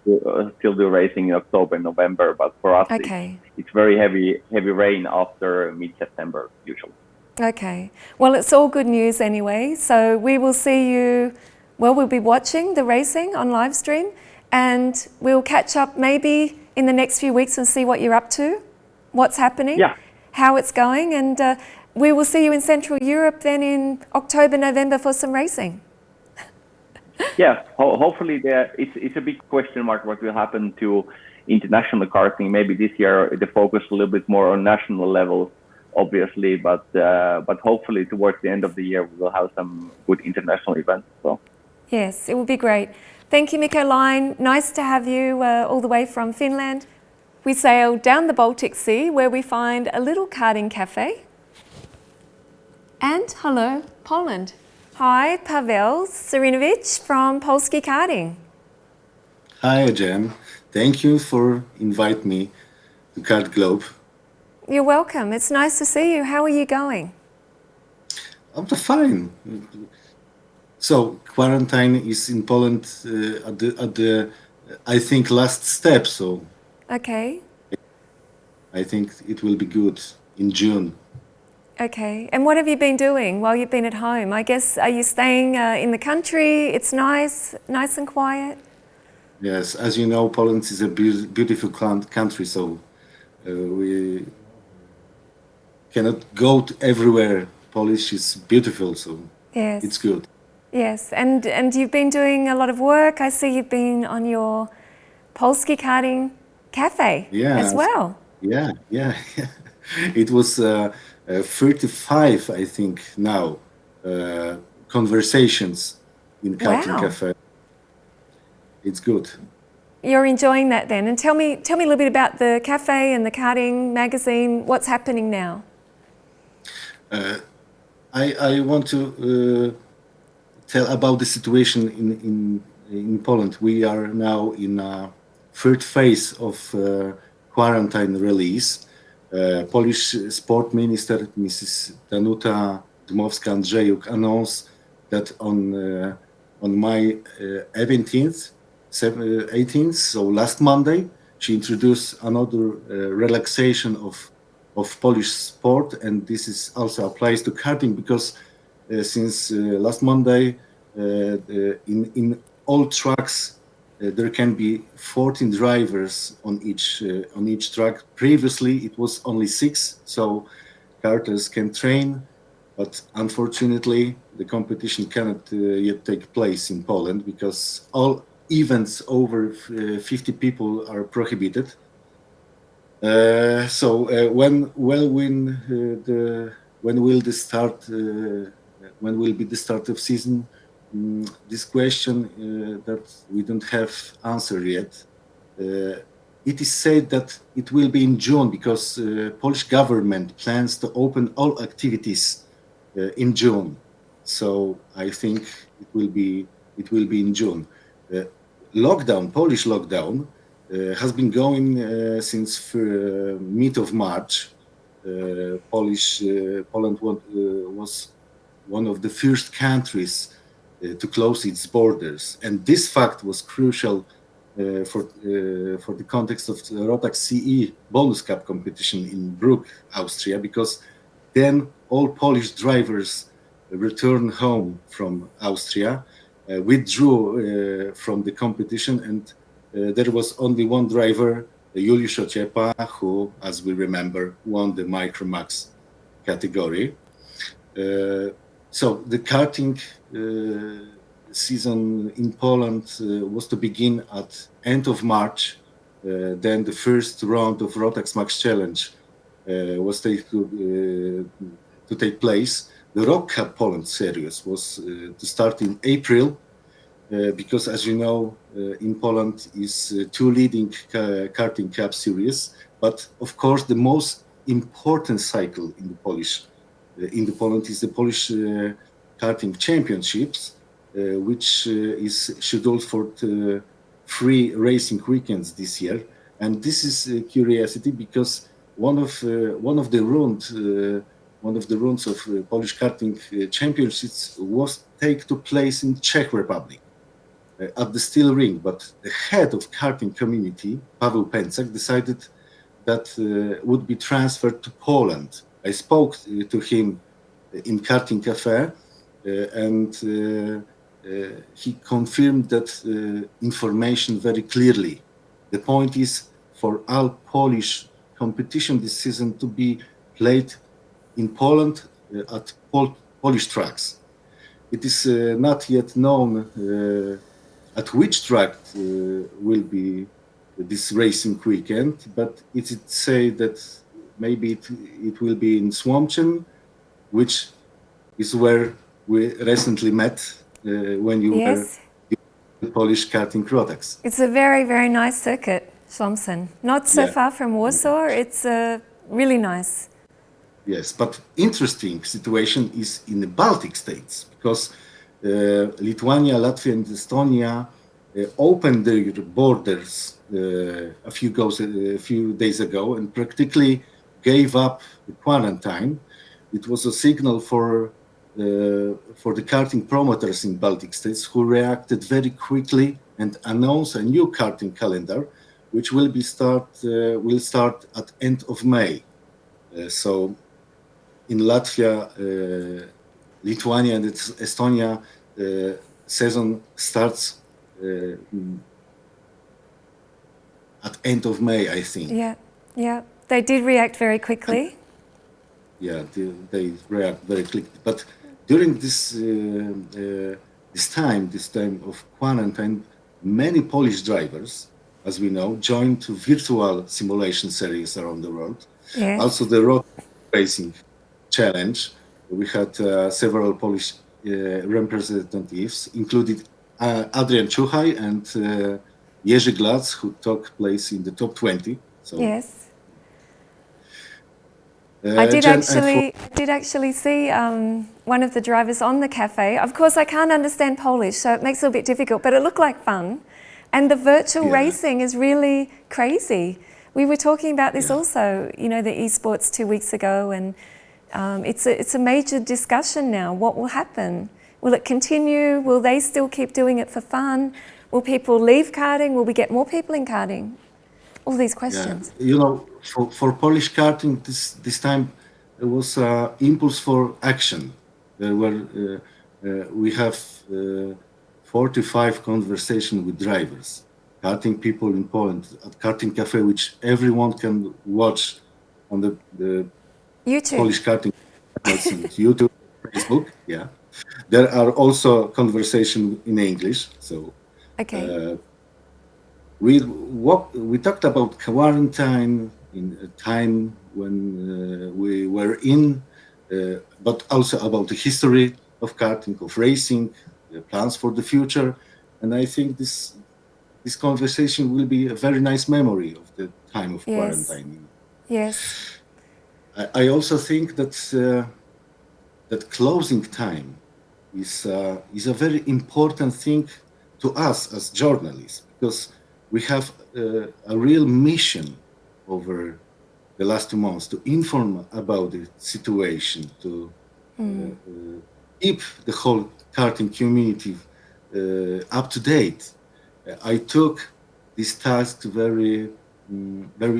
still do racing in October, November, but for us, it's very heavy rain after mid-September, usually. Okay. Well, it's all good news anyway. So we will see you, well, we'll be watching the racing on live stream, and we'll catch up maybe in the next few weeks and see what you're up to, what's happening, how it's going, and we will see you in Central Europe then in October, November for some racing. Yeah, hopefully it's a big question mark what will happen to international karting. Maybe this year the focus a little bit more on national level, obviously, but hopefully towards the end of the year we will have some good international events. So yes, it will be great. Thank you, Mikko. Laine. Nice to have you all the way from Finland. We sail down the Baltic Sea where we find a little karting cafe. And hello, Poland. Hi, Pawel Surynowicz from Polski Karting. Hi, Jen. Thank you for inviting me to Kart Globe. You're welcome. It's nice to see you. How are you going? I'm fine. So quarantine is in Poland at the I think last step. So okay. I think it will be good in June. Okay, and what have you been doing while you've been at home? I guess, are you staying in the country? It's nice and quiet? Yes, as you know, Poland is a beautiful country, so we cannot go to everywhere. Polish is beautiful, so yes. It's good. Yes, and you've been doing a lot of work. I see you've been on your Polski Karting cafe as well. Yeah. It was 35, I think, now, conversations in Karting Cafe. It's good. You're enjoying that then. And tell me a little bit about the cafe and the karting magazine. What's happening now? I want to tell about the situation in Poland. We are now in a third phase of quarantine release. Polish Sport Minister Mrs. Danuta Dmowska-Andrzejuk announced that on May 18th, so last Monday, she introduced another relaxation of Polish sport, and this is also applies to karting because since last Monday, in all tracks there can be 14 drivers on each track. Previously, it was only 6, so karters can train, but unfortunately, the competition cannot yet take place in Poland because all events over 50 people are prohibited. When will be the start of season? This question that we don't have answer yet. It is said that it will be in June because Polish government plans to open all activities in June. So I think it will be in June. Polish lockdown has been going since mid of March. Poland was one of the first countries to close its borders, and this fact was crucial for the context of the Rotax CE Bonus Cup competition in Bruck, Austria, because then all Polish drivers returned home from Austria, withdrew from the competition, and there was only one driver, Juliusz Ociepa, who, as we remember, won the Micromax category. So the karting season in Poland was to begin at end of March. Then the first round of Rotax Max Challenge was to take place. the Rock Cup Poland series was to start in April, because as you know, in Poland is two leading karting cup series, but of course the most important cycle in the Poland is the Polish karting championships, which is scheduled for 3 racing weekends this year. And this is a curiosity because one of the rounds of Polish karting championships was take to place in Czech Republic at the steel ring. But the head of karting community, Paweł Pęcak, decided that would be transferred to Poland. I spoke to him in Karting Cafe, and he confirmed that information very clearly. The point is for all Polish competition this season to be played in Poland at Polish tracks. It is not yet known at which track will be this racing weekend, but it is said that maybe it will be in Słomczyn, which is where we recently met when you were the Polish karting products. It's a very, very nice circuit, Słomczyn. Not so far from Warsaw. It's really nice. Yes, but interesting situation is in the Baltic states because Lithuania, Latvia, and Estonia opened their borders a few days ago and practically gave up the quarantine. It was a signal for the karting promoters in Baltic states who reacted very quickly and announced a new karting calendar, which will start at end of May. So in Latvia, Lithuania, and Estonia, season starts at end of May, I think. Yeah. They did react very quickly. They react very quickly. But during this time of quarantine, many Polish drivers, as we know, joined to virtual simulation series around the world. Yes. Also the road racing challenge. We had several Polish representatives, including Adrian Czuchaj and Jerzy Glatz, who took place in the top 20. So, yes. I did actually see one of the drivers on the cafe. Of course, I can't understand Polish, so it makes it a bit difficult, but it looked like fun. And the virtual racing is really crazy. We were talking about this also, the esports 2 weeks ago, and it's a major discussion now. What will happen? Will it continue? Will they still keep doing it for fun? Will people leave karting? Will we get more people in karting? All these questions. For Polish karting, this time there was an impulse for action. We have 45 conversations with drivers, karting people in Poland at Karting Cafe, which everyone can watch on the YouTube. Polish karting YouTube, Facebook. Yeah, there are also conversations in English. So okay. We talked about quarantine in a time when we were in, but also about the history of karting, of racing, plans for the future, and I think this conversation will be a very nice memory of the time of quarantine. Yes. I also think that that closing time is a very important thing to us as journalists, because we have a real mission over the last 2 months to inform about the situation, to keep the whole karting community up to date. I took this task very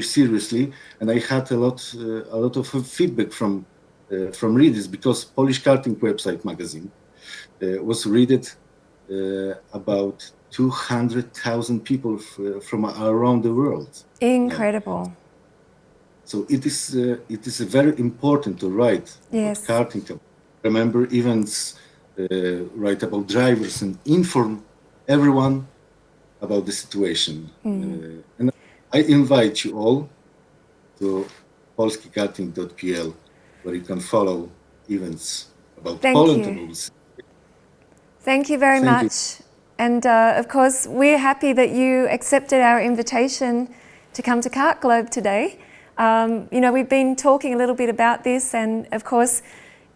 seriously, and I had a lot of feedback from readers, because Polish Karting website magazine was read about 200,000 people from around the world. Incredible. Yeah. So it is very important to write about karting, to remember events, write about drivers, and inform everyone about the situation. And I invite you all to polskikarting.pl, where you can follow events about Thank Poland, you. about this. Thank you very Thank you. much. And of course, we're happy that you accepted our invitation to come to Kart Globe today. You know, we've been talking a little bit about this, and of course,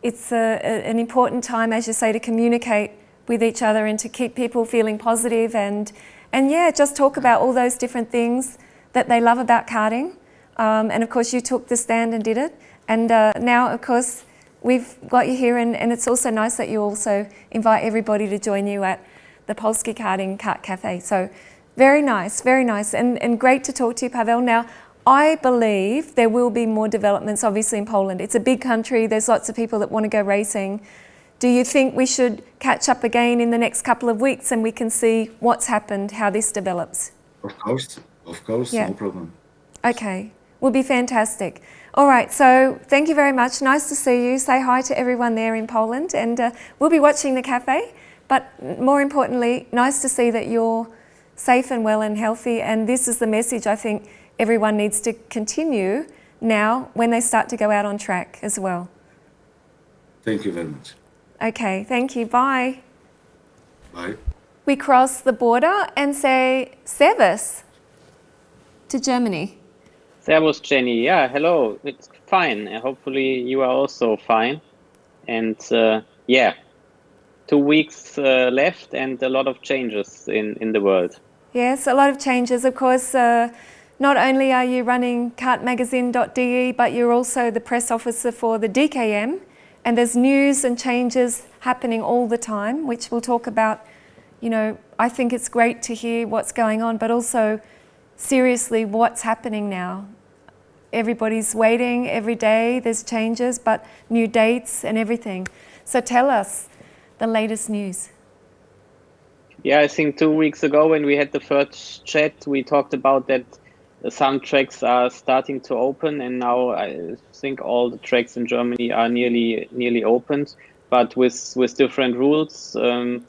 it's an important time, as you say, to communicate with each other and to keep people feeling positive and yeah, just talk about all those different things that they love about karting. And of course, you took the stand and did it. And now, of course, we've got you here, and it's also nice that you also invite everybody to join you at the Polski Karting Kart Cafe. So very nice, and great to talk to you, Pawel. Now, I believe there will be more developments, obviously, in Poland. It's a big country. There's lots of people that want to go racing. Do you think we should catch up again in the next couple of weeks and we can see what's happened, how this develops? Of course, Yeah. no problem. Okay, will be fantastic. All right, so thank you very much. Nice to see you. Say hi to everyone there in Poland, and we'll be watching the cafe. But more importantly, nice to see that you're safe and well and healthy. And this is the message I think everyone needs to continue now when they start to go out on track as well. Thank you very much. Okay, thank you. Bye. Bye. We cross the border and say Servus to Germany. Servus, Jenny. Yeah, hello. It's fine. Hopefully you are also fine. And yeah, 2 weeks left and a lot of changes in the world. Yes, a lot of changes. Of course, not only are you running kartmagazine.de, but you're also the press officer for the DKM. And there's news and changes happening all the time, which we'll talk about. You know, I think it's great to hear what's going on, but also seriously what's happening now. Everybody's waiting every day, there's changes, but new dates and everything. So tell us the latest news. Yeah, I think 2 weeks ago when we had the first chat, we talked about that some tracks are starting to open, and now I think all the tracks in Germany are nearly opened, but with different rules. And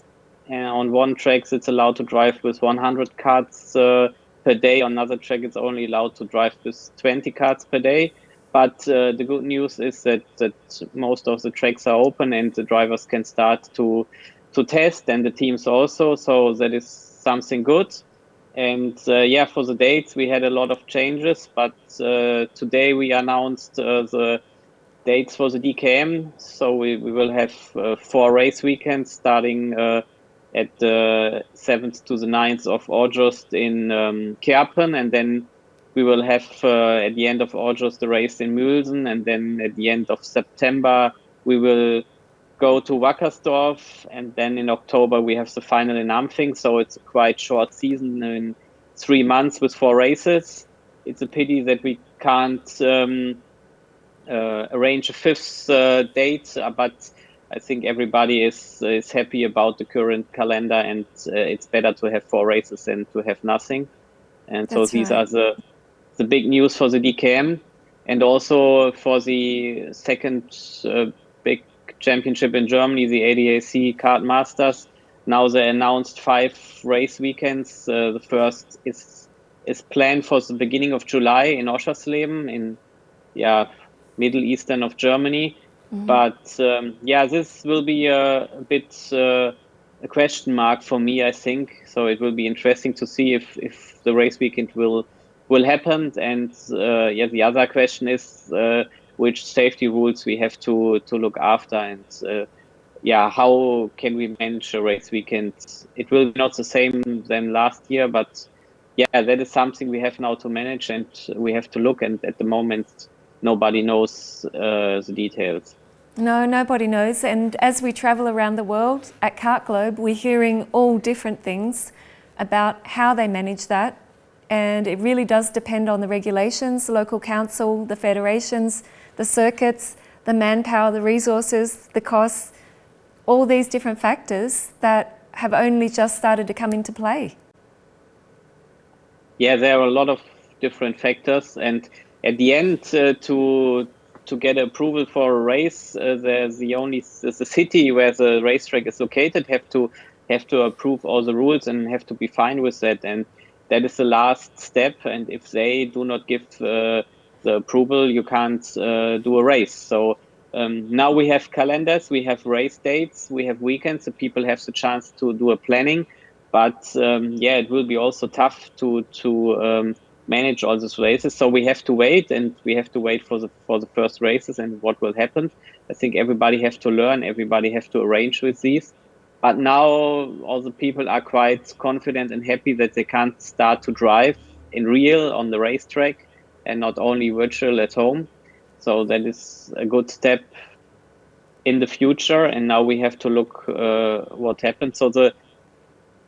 on one track, it's allowed to drive with 100 karts per day. On another track, it's only allowed to drive with 20 karts per day. But the good news is that most of the tracks are open and the drivers can start to test, and the teams also. So that is something good. And yeah, for the dates, we had a lot of changes, but today we announced the dates for the DKM. So we will have 4 race weekends starting at the 7th to the 9th of August in Kerpen, and then we will have at the end of August the race in Mülsen, and then at the end of September we will go to Wackersdorf, and then in October we have the final in Ampfing. So it's a quite short season in 3 months with 4 races. It's a pity that we can't arrange a 5th date, but I think everybody is happy about the current calendar, and it's better to have 4 races than to have nothing. And so these are the big news for the DKM, and also for the second big championship in Germany, the ADAC Kart Masters. Now they announced 5 race weekends. The first is planned for the beginning of July in Oschersleben, in middle eastern of Germany. Mm-hmm. But yeah, this will be a bit a question mark for me, I think. So it will be interesting to see if the race weekend will happen. And yeah, the other question is which safety rules we have to look after, and yeah, how can we manage a race weekend? It will be not the same than last year, but yeah, that is something we have now to manage, and we have to look. And at the moment, nobody knows the details. No, nobody knows. And as we travel around the world at Kart Globe, we're hearing all different things about how they manage that. And it really does depend on the regulations, the local council, the federations, the circuits, the manpower, the resources, the costs, all these different factors that have only just started to come into play. Yeah, there are a lot of different factors, and at the end, to get approval for a race, the city where the racetrack is located have to approve all the rules and have to be fine with that, and that is the last step. And if they do not give the approval, you can't do a race. So Now we have calendars, we have race dates, we have weekends, so people have the chance to do a planning. But yeah, it will be also tough to manage all these races. So we have to wait, and we have to wait for the first races and what will happen. I think everybody has to learn, everybody has to arrange with these. But now all the people are quite confident and happy that they can start to drive in real on the racetrack and not only virtual at home. So that is a good step in the future. And now we have to look what happens. So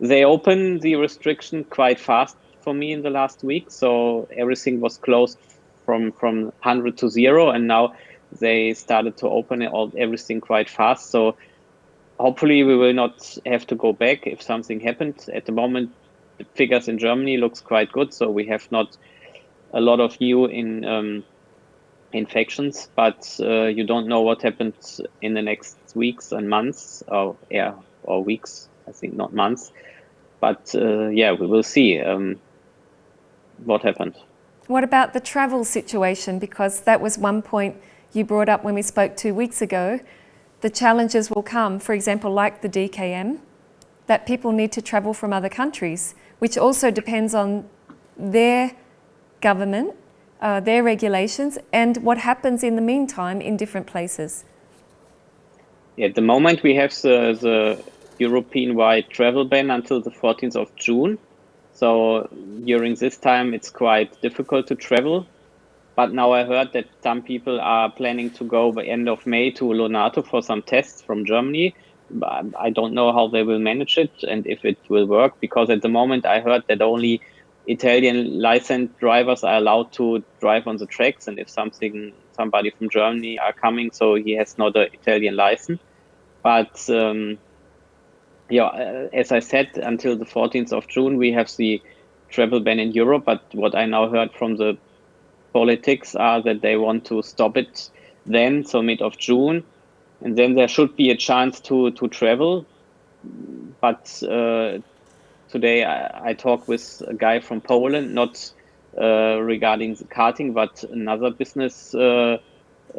they opened the restriction quite fast for me in the last week. So everything was closed from 100 to 0. And now they started to open everything quite fast. So hopefully we will not have to go back if something happened. At the moment, the figures in Germany looks quite good. So we have not a lot of new infections, but you don't know what happens in the next weeks and months, or weeks. I think not months, but yeah, we will see what happened. What about the travel situation? Because that was one point you brought up when we spoke 2 weeks ago. The challenges will come, for example, like the DKM, that people need to travel from other countries, which also depends on their government, their regulations, and what happens in the meantime in different places. At the moment, we have the European-wide travel ban until the 14th of June. So during this time, it's quite difficult to travel. But now I heard that some people are planning to go by end of May to Lonato for some tests from Germany. But I don't know how they will manage it and if it will work, because at the moment I heard that only Italian licensed drivers are allowed to drive on the tracks. And if somebody from Germany are coming, so he has not an Italian license. But yeah, as I said, until the 14th of June, we have the travel ban in Europe. But what I now heard from the politics are that they want to stop it then, so mid of June, and then there should be a chance to travel. But today I talked with a guy from Poland, not regarding the karting, but another business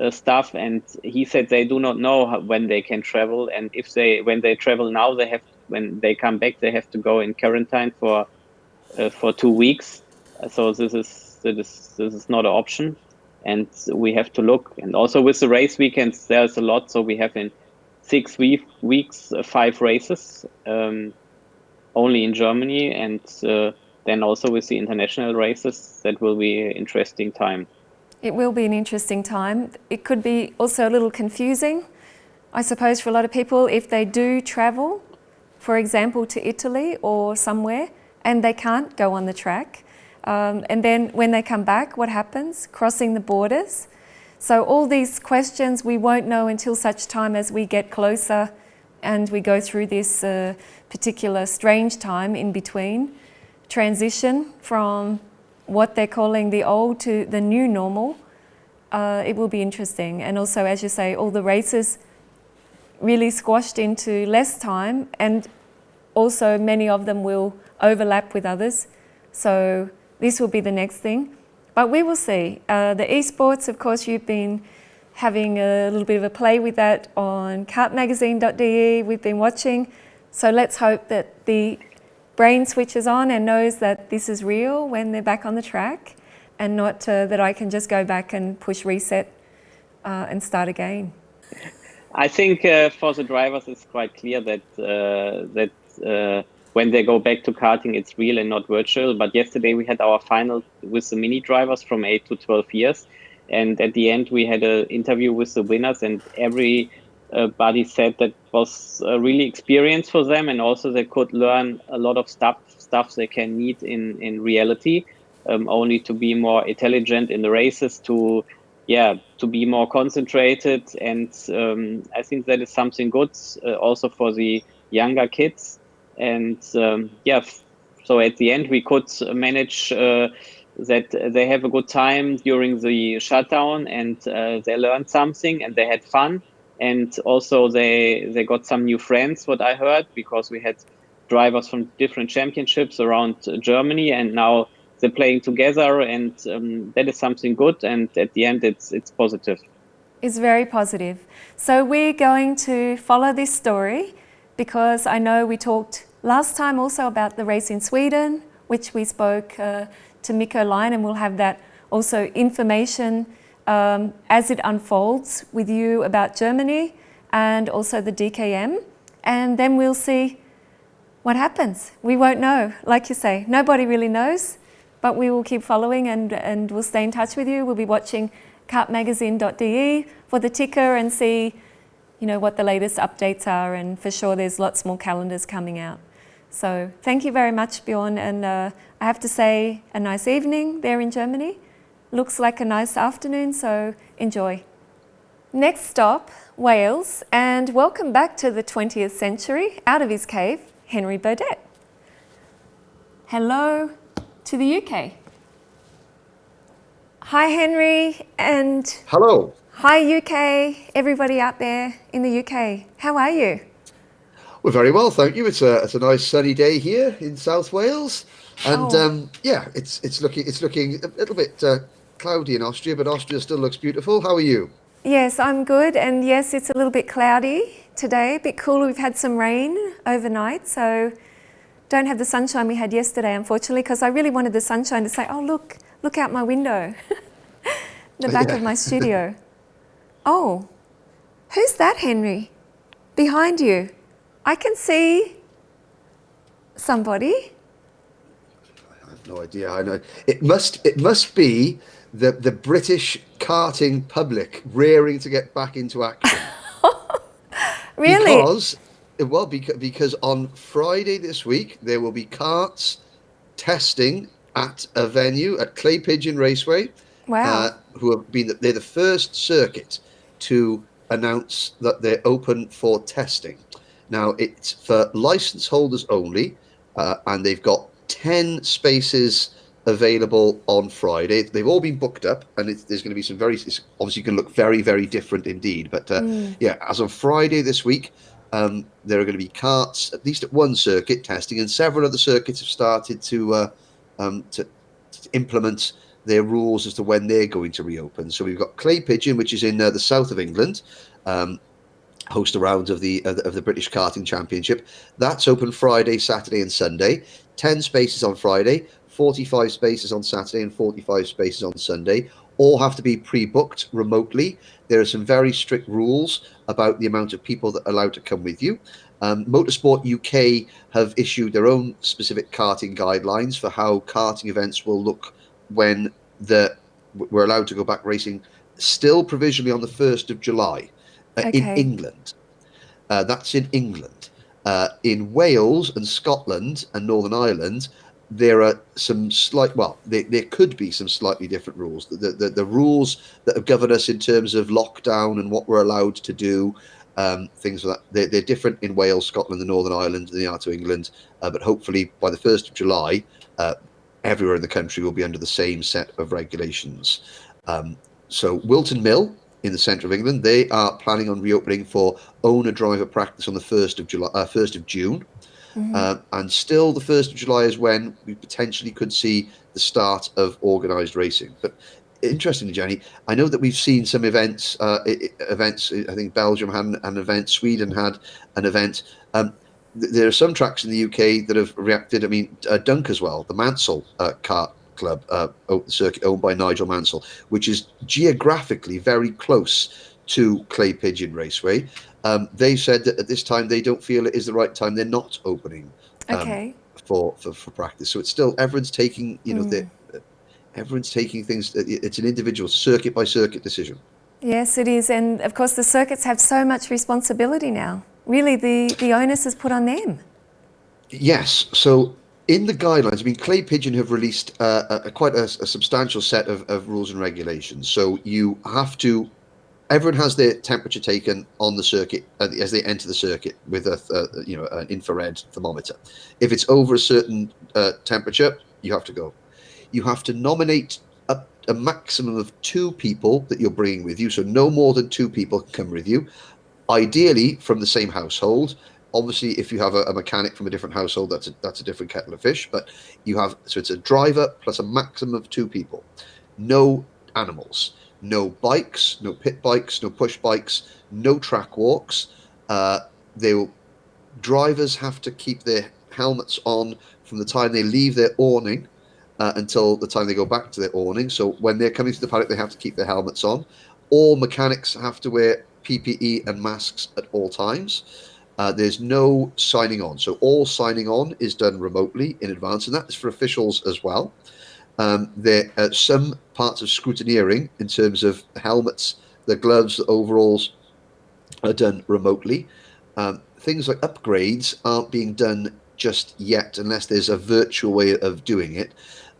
stuff, and he said they do not know when they can travel, and when they travel now, when they come back, they have to go in quarantine for 2 weeks. So this is not an option, and we have to look. And also with the race weekends, there's a lot. So we have in 6 weeks 5 races only in Germany, and then also with the international races, that will be an interesting time. It will be an interesting time. It could be also a little confusing, I suppose, for a lot of people if they do travel, for example, to Italy or somewhere, and they can't go on the track. And then when they come back, what happens? Crossing the borders. So all these questions we won't know until such time as we get closer and we go through this particular strange time in between, transition from what they're calling the old to the new normal. It will be interesting. And also, as you say, all the races really squashed into less time, and also many of them will overlap with others. So this will be the next thing. But we will see. The esports, of course, you've been having a little bit of a play with that on kartmagazine.de. We've been watching. So let's hope that the brain switches on and knows that this is real when they're back on the track, and not that I can just go back and push reset and start again. I think for the drivers, it's quite clear that when they go back to karting, it's real and not virtual. But yesterday we had our final with the mini drivers from 8 to 12 years. And at the end, we had an interview with the winners, and everybody said that was a really experience for them. And also they could learn a lot of stuff they can need in reality, only to be more intelligent in the races, to be more concentrated. And I think that is something good also for the younger kids. And so at the end we could manage that they have a good time during the shutdown, and they learned something and they had fun, and also they got some new friends, what I heard, because we had drivers from different championships around Germany, and now they're playing together, and that is something good, and at the end it's positive. is very positive. So we're going to follow this story because I know we talked last time also about the race in Sweden, which we spoke to Mikko, Laine, and we'll have that also information as it unfolds with you about Germany and also the DKM. And then we'll see what happens. We won't know, like you say, nobody really knows, but we will keep following and we'll stay in touch with you. We'll be watching kartmagazine.de for the ticker and see, you know, what the latest updates are, and for sure there's lots more calendars coming out. So thank you very much, Björn, and I have to say a nice evening there in Germany. Looks like a nice afternoon, so enjoy. Next stop, Wales, and welcome back to the 20th century, out of his cave, Henry Beaudette. Hello to the UK. Hi Henry, and hello. Hi UK, everybody out there in the UK. How are you? We're very well, thank you. It's a nice sunny day here in South Wales, and yeah, it's looking a little bit cloudy in Austria, but Austria still looks beautiful. How are you? Yes, I'm good, and yes, it's a little bit cloudy today, a bit cooler. We've had some rain overnight, so don't have the sunshine we had yesterday, unfortunately, because I really wanted the sunshine to say, oh, look out my window, the back of my studio. Oh, who's that, Henry? Behind you? I can see somebody. I have no idea. I know it must be the British karting public rearing to get back into action. Really? Because on Friday this week there will be karts testing at a venue at Clay Pigeon Raceway. Wow. They're the first circuit to announce that they're open for testing. Now it's for license holders only, and they've got 10 spaces available on Friday. They've all been booked up, and there's going to be some it's obviously going to look very, very different indeed. But yeah, as of Friday this week, there are going to be karts at least at one circuit testing, and several other circuits have started to implement their rules as to when they're going to reopen. So we've got Clay Pigeon, which is in the south of England, host a round of the British Karting Championship. That's open Friday, Saturday, and Sunday. 10 spaces on Friday, 45 spaces on Saturday, and 45 spaces on Sunday. All have to be pre-booked remotely. There are some very strict rules about the amount of people that are allowed to come with you. Motorsport UK have issued their own specific karting guidelines for how karting events will look when we're allowed to go back racing, still provisionally on the 1st of July in England. That's in England. In Wales and Scotland and Northern Ireland, there are some there could be some slightly different rules. The rules that govern us in terms of lockdown and what we're allowed to do, things like that, they're different in Wales, Scotland, and Northern Ireland than they are to England. But hopefully by the 1st of July, everywhere in the country will be under the same set of regulations. So Wilton Mill in the centre of England, they are planning on reopening for owner-driver practice on the 1st of June. Mm-hmm. And still the 1st of July is when we potentially could see the start of organised racing. But interestingly, Jenny, I know that we've seen some events. I think Belgium had an event, Sweden had an event. There are some tracks in the UK that have reacted. I mean, Dunk as well, the Mansell Kart Club circuit owned by Nigel Mansell, which is geographically very close to Clay Pigeon Raceway. They said that at this time they don't feel it is the right time. They're not opening for practice. So it's still everyone's taking everyone's taking things. It's an individual circuit by circuit decision. Yes, it is, and of course the circuits have so much responsibility now. Really, the onus is put on them. Yes. So in the guidelines, I mean, Clay Pigeon have released quite a substantial set of rules and regulations. So you have to. Everyone has their temperature taken on the circuit as they enter the circuit with an infrared thermometer. If it's over a certain temperature, you have to go. You have to nominate a maximum of 2 people that you're bringing with you, so no more than 2 people can come with you. Ideally, from the same household. Obviously, if you have a mechanic from a different household, that's a different kettle of fish. But it's a driver plus a maximum of 2 people. No animals. no bikes, no pit bikes, no push bikes, no track walks. Drivers have to keep their helmets on from the time they leave their awning until the time they go back to their awning. So when they're coming to the paddock, they have to keep their helmets on. All mechanics have to wear PPE and masks at all times. There's no signing on. So all signing on is done remotely in advance, and that is for officials as well. There are some parts of scrutineering in terms of the helmets, the gloves, the overalls are done remotely. Things like upgrades aren't being done just yet unless there's a virtual way of doing it.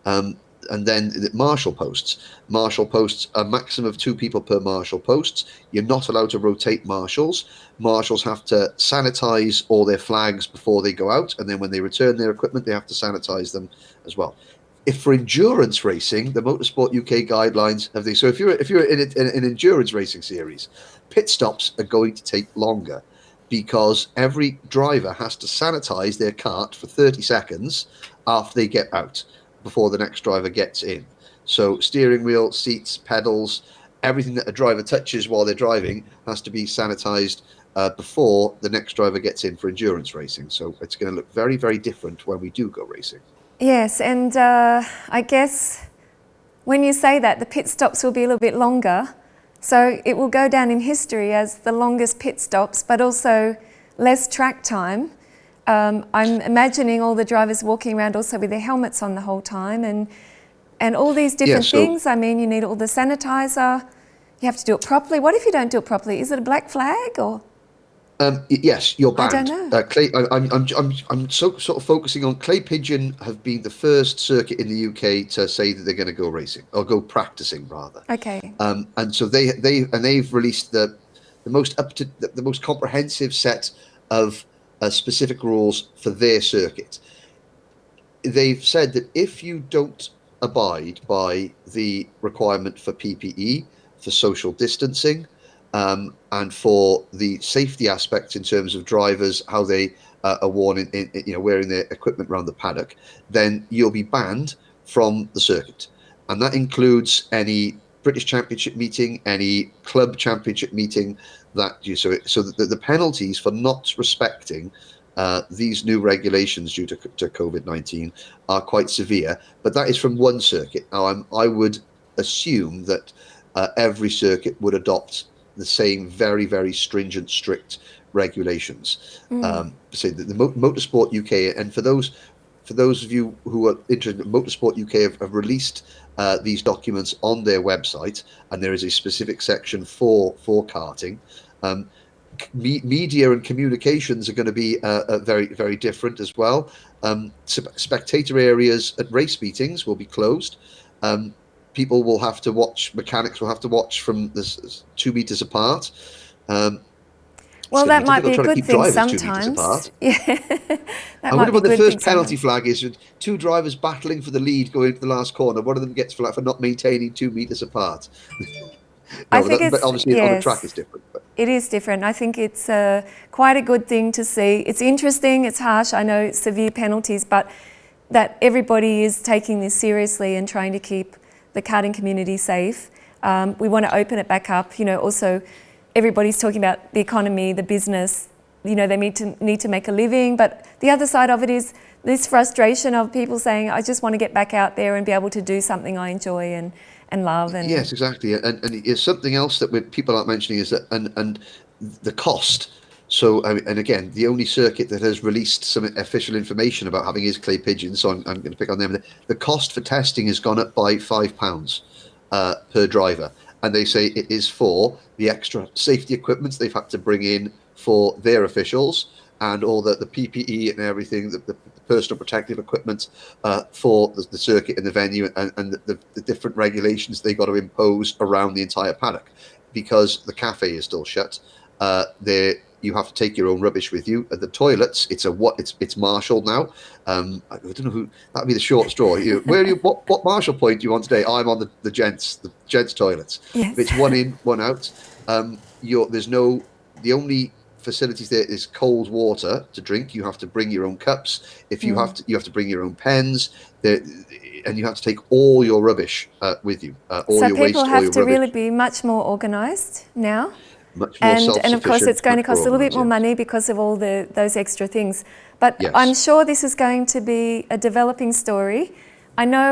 And then the marshal posts. Marshal posts, a maximum of 2 people per marshal posts. You're not allowed to rotate marshals. Marshals have to sanitize all their flags before they go out, and then when they return their equipment, they have to sanitize them as well. If for endurance racing, the Motorsport UK guidelines have these. So if you're in an endurance racing series, pit stops are going to take longer because every driver has to sanitize their kart for 30 seconds after they get out, before the next driver gets in. So steering wheel, seats, pedals, everything that a driver touches while they're driving has to be sanitized before the next driver gets in for endurance racing. So it's going to look very, very different when we do go racing. Yes, and I guess when you say that, the pit stops will be a little bit longer. So it will go down in history as the longest pit stops, but also less track time. I'm imagining all the drivers walking around also with their helmets on the whole time, and all these different things. I mean, you need all the sanitizer. You have to do it properly. What if you don't do it properly? Is it a black flag or? Yes, you're banned. I don't know. Clay, I'm sort of focusing on Clay Pigeon. Have been the first circuit in the UK to say that they're going to go racing or go practicing rather. Okay. And so they've released the most comprehensive set of specific rules for their circuit. They've said that if you don't abide by the requirement for PPE, for social distancing, and for the safety aspects in terms of drivers, how they are worn in wearing their equipment around the paddock, then you'll be banned from the circuit, and that includes any British Championship meeting, any club championship meeting. So the penalties for not respecting these new regulations due to COVID-19 are quite severe, but that is from one circuit. Now, I would assume that every circuit would adopt the same very, very stringent, strict regulations. So the Motorsport UK, and for those of you who are interested, Motorsport UK have released these documents on their website, and there is a specific section for karting. Media and communications are going to be very, very different as well. Spectator areas at race meetings will be closed. People will have to watch, mechanics will have to watch from 2 meters apart. Well, that might be a good thing sometimes. Yeah, I wonder what the first penalty flag is with 2 drivers battling for the lead going into the last corner. One of them gets for not maintaining 2 meters apart. I think it's, but obviously on the track is different. But. It is different. I think it's quite a good thing to see. It's interesting, it's harsh, I know severe penalties, but that everybody is taking this seriously and trying to keep the karting community safe. We want to open it back up. Also everybody's talking about the economy, the business, they need to make a living, but the other side of it is this frustration of people saying, I just want to get back out there and be able to do something I enjoy and love. And yes, exactly. And it's something else that people aren't mentioning is that and the cost. So, and again, the only circuit that has released some official information about having is Clay Pigeon, so I'm going to pick on them. The cost for testing has gone up by £5 per driver, and they say it is for the extra safety equipment they've had to bring in for their officials, and all the PPE and everything, the personal protective equipment for the circuit and the venue, and the different regulations they got to impose around the entire paddock, because the cafe is still shut. You have to take your own rubbish with you. At the toilets, it's marshaled now. I don't know who that'd be the short straw. What marshal point do you want today? I'm on the gents toilets. Yes. If it's one in, one out. The only facilities there is cold water to drink. You have to bring your own cups. If you have to bring your own pens. And you have to take all your rubbish with you. All so your waste, people all your have to rubbish. really be much more organised now. Much more self-sufficient. And of course, it's going to cost a little bit more organised, money because of all those extra things. But Yes. I'm sure this is going to be a developing story. I know.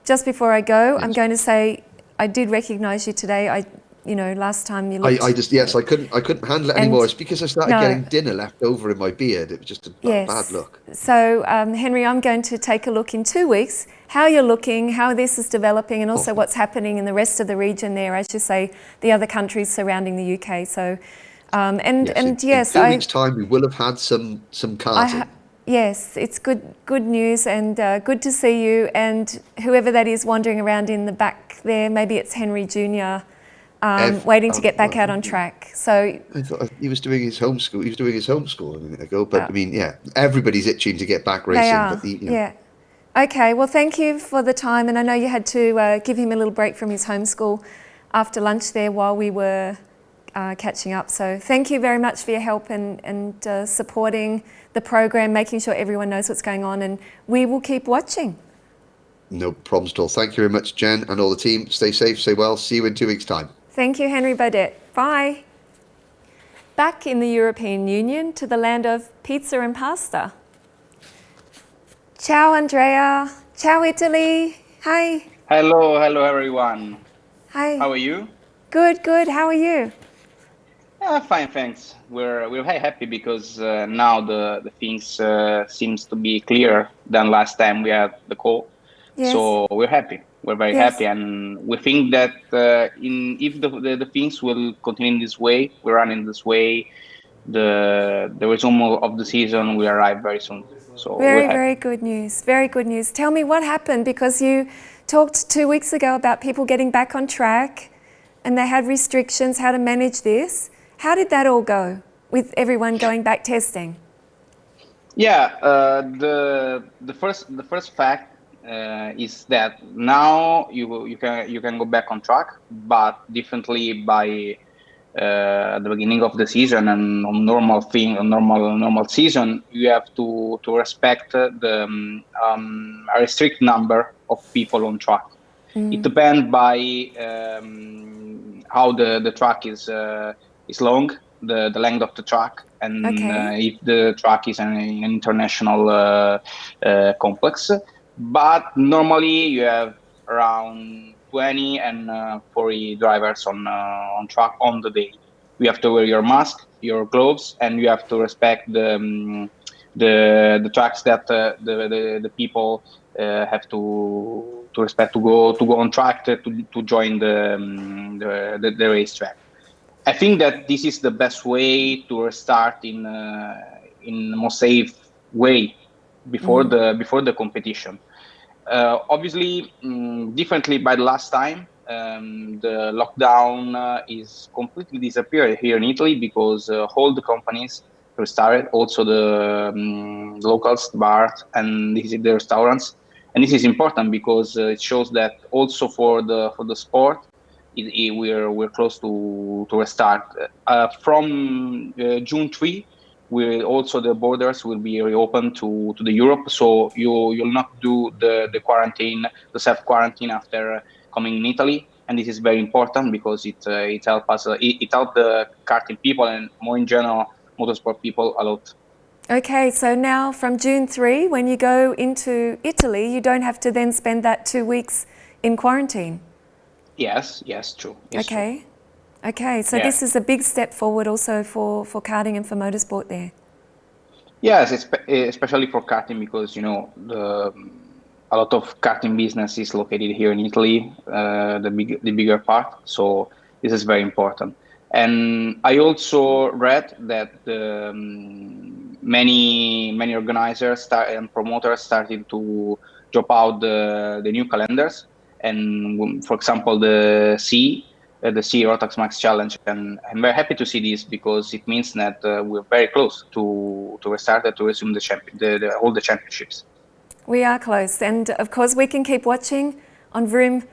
Just before I go, I'm going to say I did recognise you today. Last time you looked. I couldn't handle it anymore. It's because I started getting dinner left over in my beard. It was just a bad look. So, Henry, I'm going to take a look in 2 weeks, how you're looking, how this is developing, and also what's happening in the rest of the region there, as you say, the other countries surrounding the UK. So, in 2 weeks' time, we will have had some karting. Yes, it's good news, and good to see you. And whoever that is wandering around in the back there, maybe it's Henry Jr., waiting to get back out on track. So I thought he was doing his homeschool. He was doing his homeschool a minute ago. But I mean, everybody's itching to get back racing. They are. But Okay. Well, thank you for the time, and I know you had to give him a little break from his homeschool after lunch there while we were catching up. So thank you very much for your help and supporting the program, making sure everyone knows what's going on, and we will keep watching. No problems at all. Thank you very much, Jen, and all the team. Stay safe, stay well. See you in 2 weeks' time. Thank you, Henry Beaudette. Bye. Back in the European Union to the land of pizza and pasta. Ciao, Andrea. Ciao, Italy. Hi. Hello everyone. Hi. How are you? Good. How are you? Fine, thanks. We're very happy because now the things seems to be clearer than last time we had the call. Yes. So we're happy. We're very happy, and we think that if the things will continue in this way, we run in this way, the resume of the season will arrive very soon. So very good news. Very good news. Tell me what happened, because you talked 2 weeks ago about people getting back on track, and they had restrictions, how to manage this. How did that all go with everyone going back testing? Yeah, the first fact is that now you can go back on track, but differently by the beginning of the season and on normal season, you have to respect the a restrict number of people on track. It depends by how the track is long, the length of the track, and if the track is an international complex. But normally you have around 20 and 40 drivers on track on the day. You have to wear your mask, your gloves, and you have to respect the tracks that the people have to respect to go on track to join the racetrack. I think that this is the best way to restart in a more safe way before the competition. Obviously, differently by the last time, the lockdown is completely disappeared here in Italy because all the companies restarted, also the locals, the bars, and the restaurants. And this is important because it shows that also for the sport, we're close to restart. From June 3. The borders will be reopened to the Europe, so you'll not do the quarantine, the self-quarantine after coming in Italy, and this is very important because it helps us. It helps the karting people and more in general motorsport people a lot. Okay, so now from June 3, when you go into Italy, you don't have to then spend that 2 weeks in quarantine. Yes, true. Yes, okay. True. Okay, so this is a big step forward also for karting and for motorsport there. Yes, especially for karting because, a lot of karting business is located here in Italy, the bigger part. So this is very important. And I also read that many organizers and promoters started to drop out the new calendars. And for example, the C Rotax Max Challenge, and I'm very happy to see this because it means that we're very close to restart to resume all the championships. We are close, and of course we can keep watching on Vroom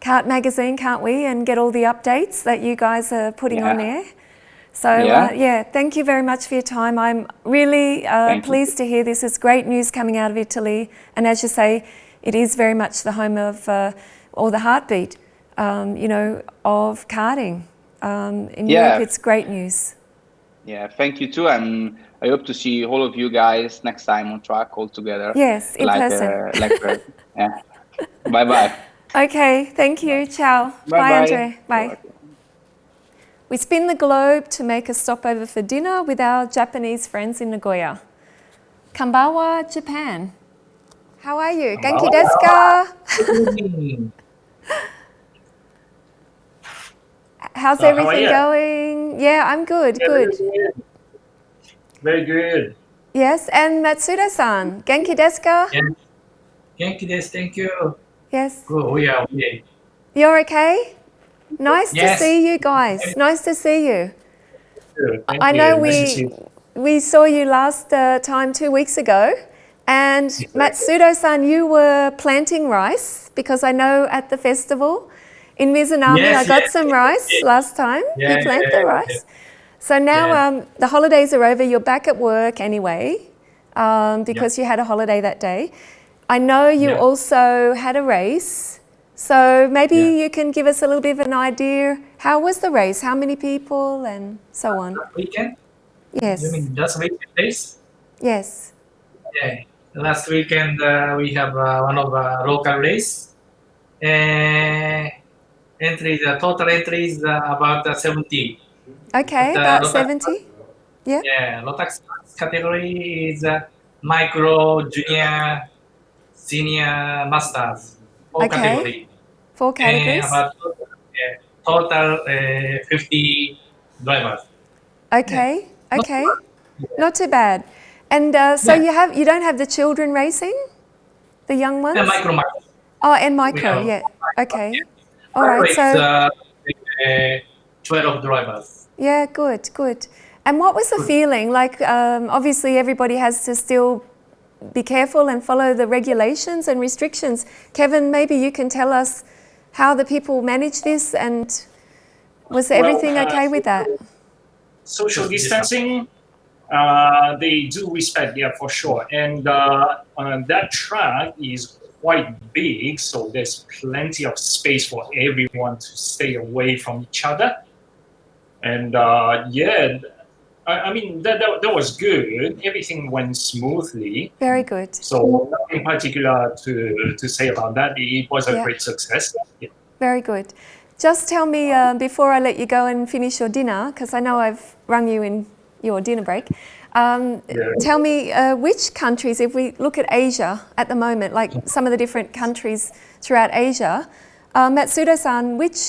Kart magazine, can't we, and get all the updates that you guys are putting on there. So thank you very much for your time. I'm really pleased to hear this. It's great news coming out of Italy. And as you say, it is very much the home of, or the heartbeat, of karting. In Europe, it's great news. Yeah, thank you too. And I hope to see all of you guys next time on track all together. Yes, in person. Yeah. Bye-bye. Okay, thank you. Ciao. Bye, Andrea. Bye. We spin the globe to make a stopover for dinner with our Japanese friends in Nagoya. Kambawa, Japan. How are you? Genki desu ka? How's everything going? Yeah, I'm good, good. Very good. Yes, and Matsudo-san, genki desu ka? Yes. Genki desu, thank you. Yes. Good, we are okay. You're okay? Nice to see you guys. Nice to see you. I know we saw you last time 2 weeks ago, and Matsudo-san, you were planting rice, because I know at the festival in Mizunami I got some rice last time. You planted the rice. So now the holidays are over, you're back at work anyway, because you had a holiday that day. I know you also had a race. So maybe you can give us a little bit of an idea. How was the race? How many people and so on? Weekend? Yes. You mean last weekend days? Yes. Yeah. Last weekend we have one of local race. The total entry is about 70. Okay, about 70. Yeah. Yeah. Rotax category is micro, junior, senior, masters. 4 categories. 4 categories. About total 50 drivers. Okay, okay, not too bad. And so you don't have the children racing, the young ones? Micro. Oh, and micro, okay. All right, so 12 drivers. Yeah, good, good. And what was the feeling? Like, obviously everybody has to still be careful and follow the regulations and restrictions. Kevin, maybe you can tell us how the people manage this, and was everything okay with that? Social distancing, they do respect, for sure. And that track is quite big, so there's plenty of space for everyone to stay away from each other. And I mean, that was good. Everything went smoothly. Very good. So nothing particular to say about that. It was a great success. Yeah. Very good. Just tell me, before I let you go and finish your dinner, because I know I've rung you in your dinner break, tell me which countries, if we look at Asia at the moment, like some of the different countries throughout Asia, Matsudo-san, which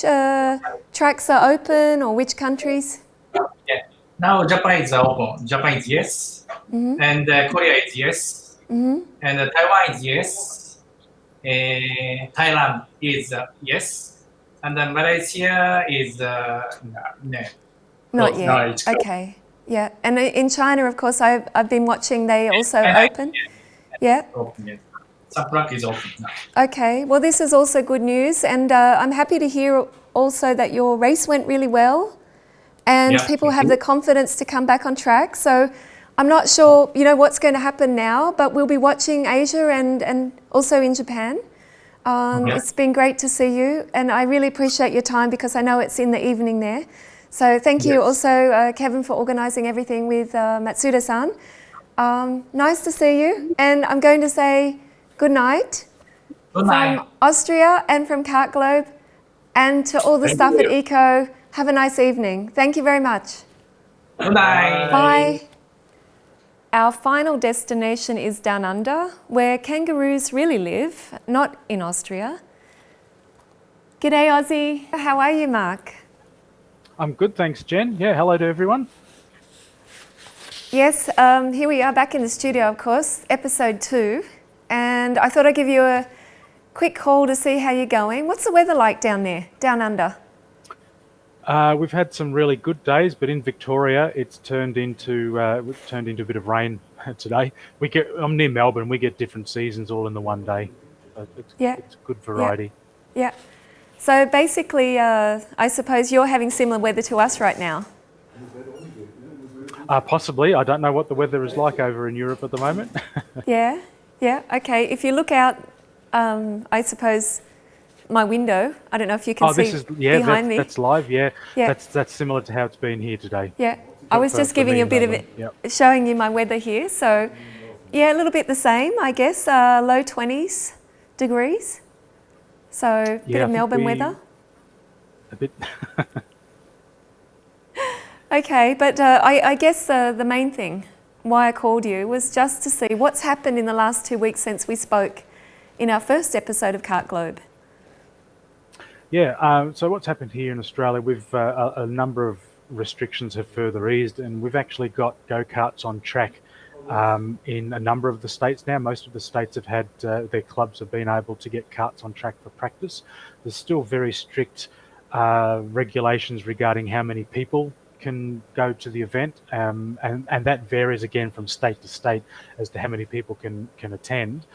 tracks are open, or which countries? Now Japan is open. Japan is yes, and Korea is yes, and Taiwan is yes, Thailand is yes, and then Malaysia is no. Not yet. No, okay. Yeah, and in China, of course, I've been watching. They also open. Yeah. Open, yes. Some track is open now. Okay. Well, this is also good news, and I'm happy to hear also that your race went really well. And people have the confidence to come back on track. So I'm not sure, what's going to happen now, but we'll be watching Asia and also in Japan. It's been great to see you, and I really appreciate your time, because I know it's in the evening there. So thank you also, Kevin, for organising everything with Matsudo-san. Nice to see you, and I'm going to say good night. Good night. From Austria and from Kart Globe, and to all the staff at EIKO. Have a nice evening. Thank you very much. Good night. Bye. Our final destination is down under, where kangaroos really live, not in Austria. G'day, Aussie. How are you, Mark? I'm good, thanks, Jen. Yeah, hello to everyone. Yes, here we are back in the studio, of course, episode 2. And I thought I'd give you a quick call to see how you're going. What's the weather like down there, down under? We've had some really good days, but in Victoria, it's turned into a bit of rain today. I'm near Melbourne. We get different seasons all in the one day. It's a good variety. Yeah. So basically, I suppose you're having similar weather to us right now. Possibly. I don't know what the weather is like over in Europe at the moment. Yeah, okay. If you look out, I suppose, my window, I don't know if you can see behind me. That's live, yeah. That's similar to how it's been here today. Yeah, I was just giving you a bit of it, showing you my weather here. So, yeah, a little bit the same, I guess, low 20s degrees. So, a bit of Melbourne weather. A bit. Okay, but I guess the main thing why I called you was just to see what's happened in the last 2 weeks since we spoke in our first episode of Kart Globe. Yeah, so what's happened here in Australia, we've a number of restrictions have further eased, and we've actually got go-karts on track in a number of the states now. Most of the states have had, their clubs have been able to get karts on track for practice. There's still very strict regulations regarding how many people can go to the event, and that varies again from state to state as to how many people can attend.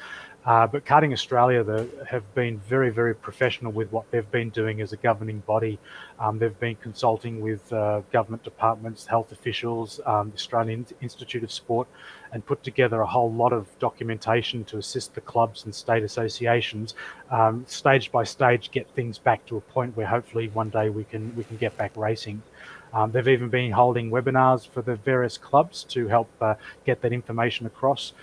But Karting Australia have been very, very professional with what they've been doing as a governing body. They've been consulting with government departments, health officials, the Australian Institute of Sport, and put together a whole lot of documentation to assist the clubs and state associations, stage by stage, get things back to a point where hopefully one day we can get back racing. They've even been holding webinars for the various clubs to help get that information across.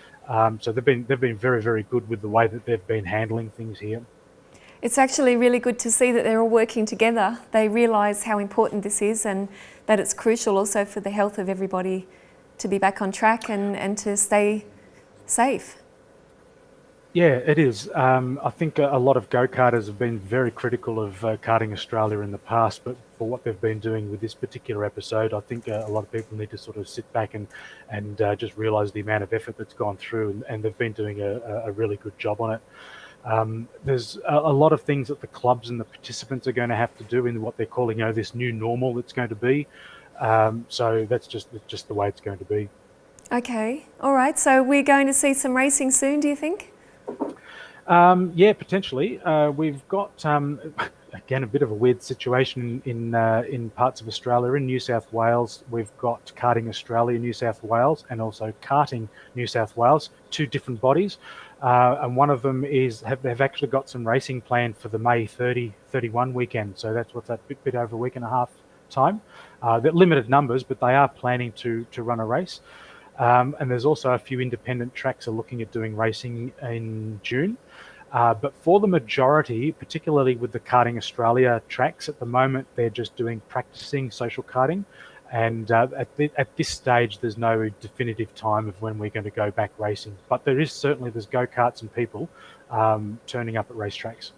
So they've been very, very good with the way that they've been handling things here. It's actually really good to see that they're all working together. They realise how important this is and that it's crucial also for the health of everybody to be back on track and to stay safe. Yeah, it is. I think a lot of go-karters have been very critical of Karting Australia in the past, but for what they've been doing with this particular episode, I think a lot of people need to sort of sit back and just realise the amount of effort that's gone through, and they've been doing a really good job on it. There's a lot of things that the clubs and the participants are going to have to do in what they're calling, this new normal that's going to be. So that's just the way it's going to be. Okay, all right. So we're going to see some racing soon, do you think? Yeah, potentially. We've got again a bit of a weird situation in parts of Australia. In New South Wales, we've got Karting Australia New South Wales and also Karting New South Wales, two different bodies, and one of them have actually got some racing planned for the May 30-31 weekend. So that's what's that bit over a week and a half time. They're limited numbers, but they are planning to run a race. And there's also a few independent tracks are looking at doing racing in June. But for the majority, particularly with the Karting Australia tracks at the moment, they're just doing practicing social karting. And at this stage, there's no definitive time of when we're going to go back racing. But there's go-karts and people turning up at racetracks.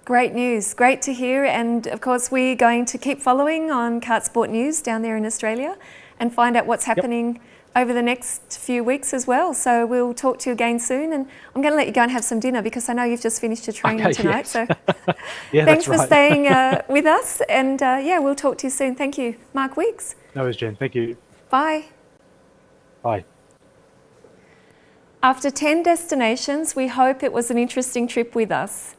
Great news, great to hear. And of course, we're going to keep following on Kart Sport News down there in Australia and find out what's happening over the next few weeks as well. So we'll talk to you again soon, and I'm going to let you go and have some dinner because I know you've just finished your training tonight. Yes. So thanks for staying with us, and we'll talk to you soon. Thank you, Mark Wicks. No worries, Jen. Thank you. Bye. Bye. After 10 destinations, we hope it was an interesting trip with us.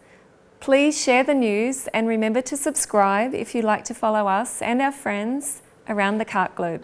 Please share the news and remember to subscribe if you'd like to follow us and our friends around the Kart Globe.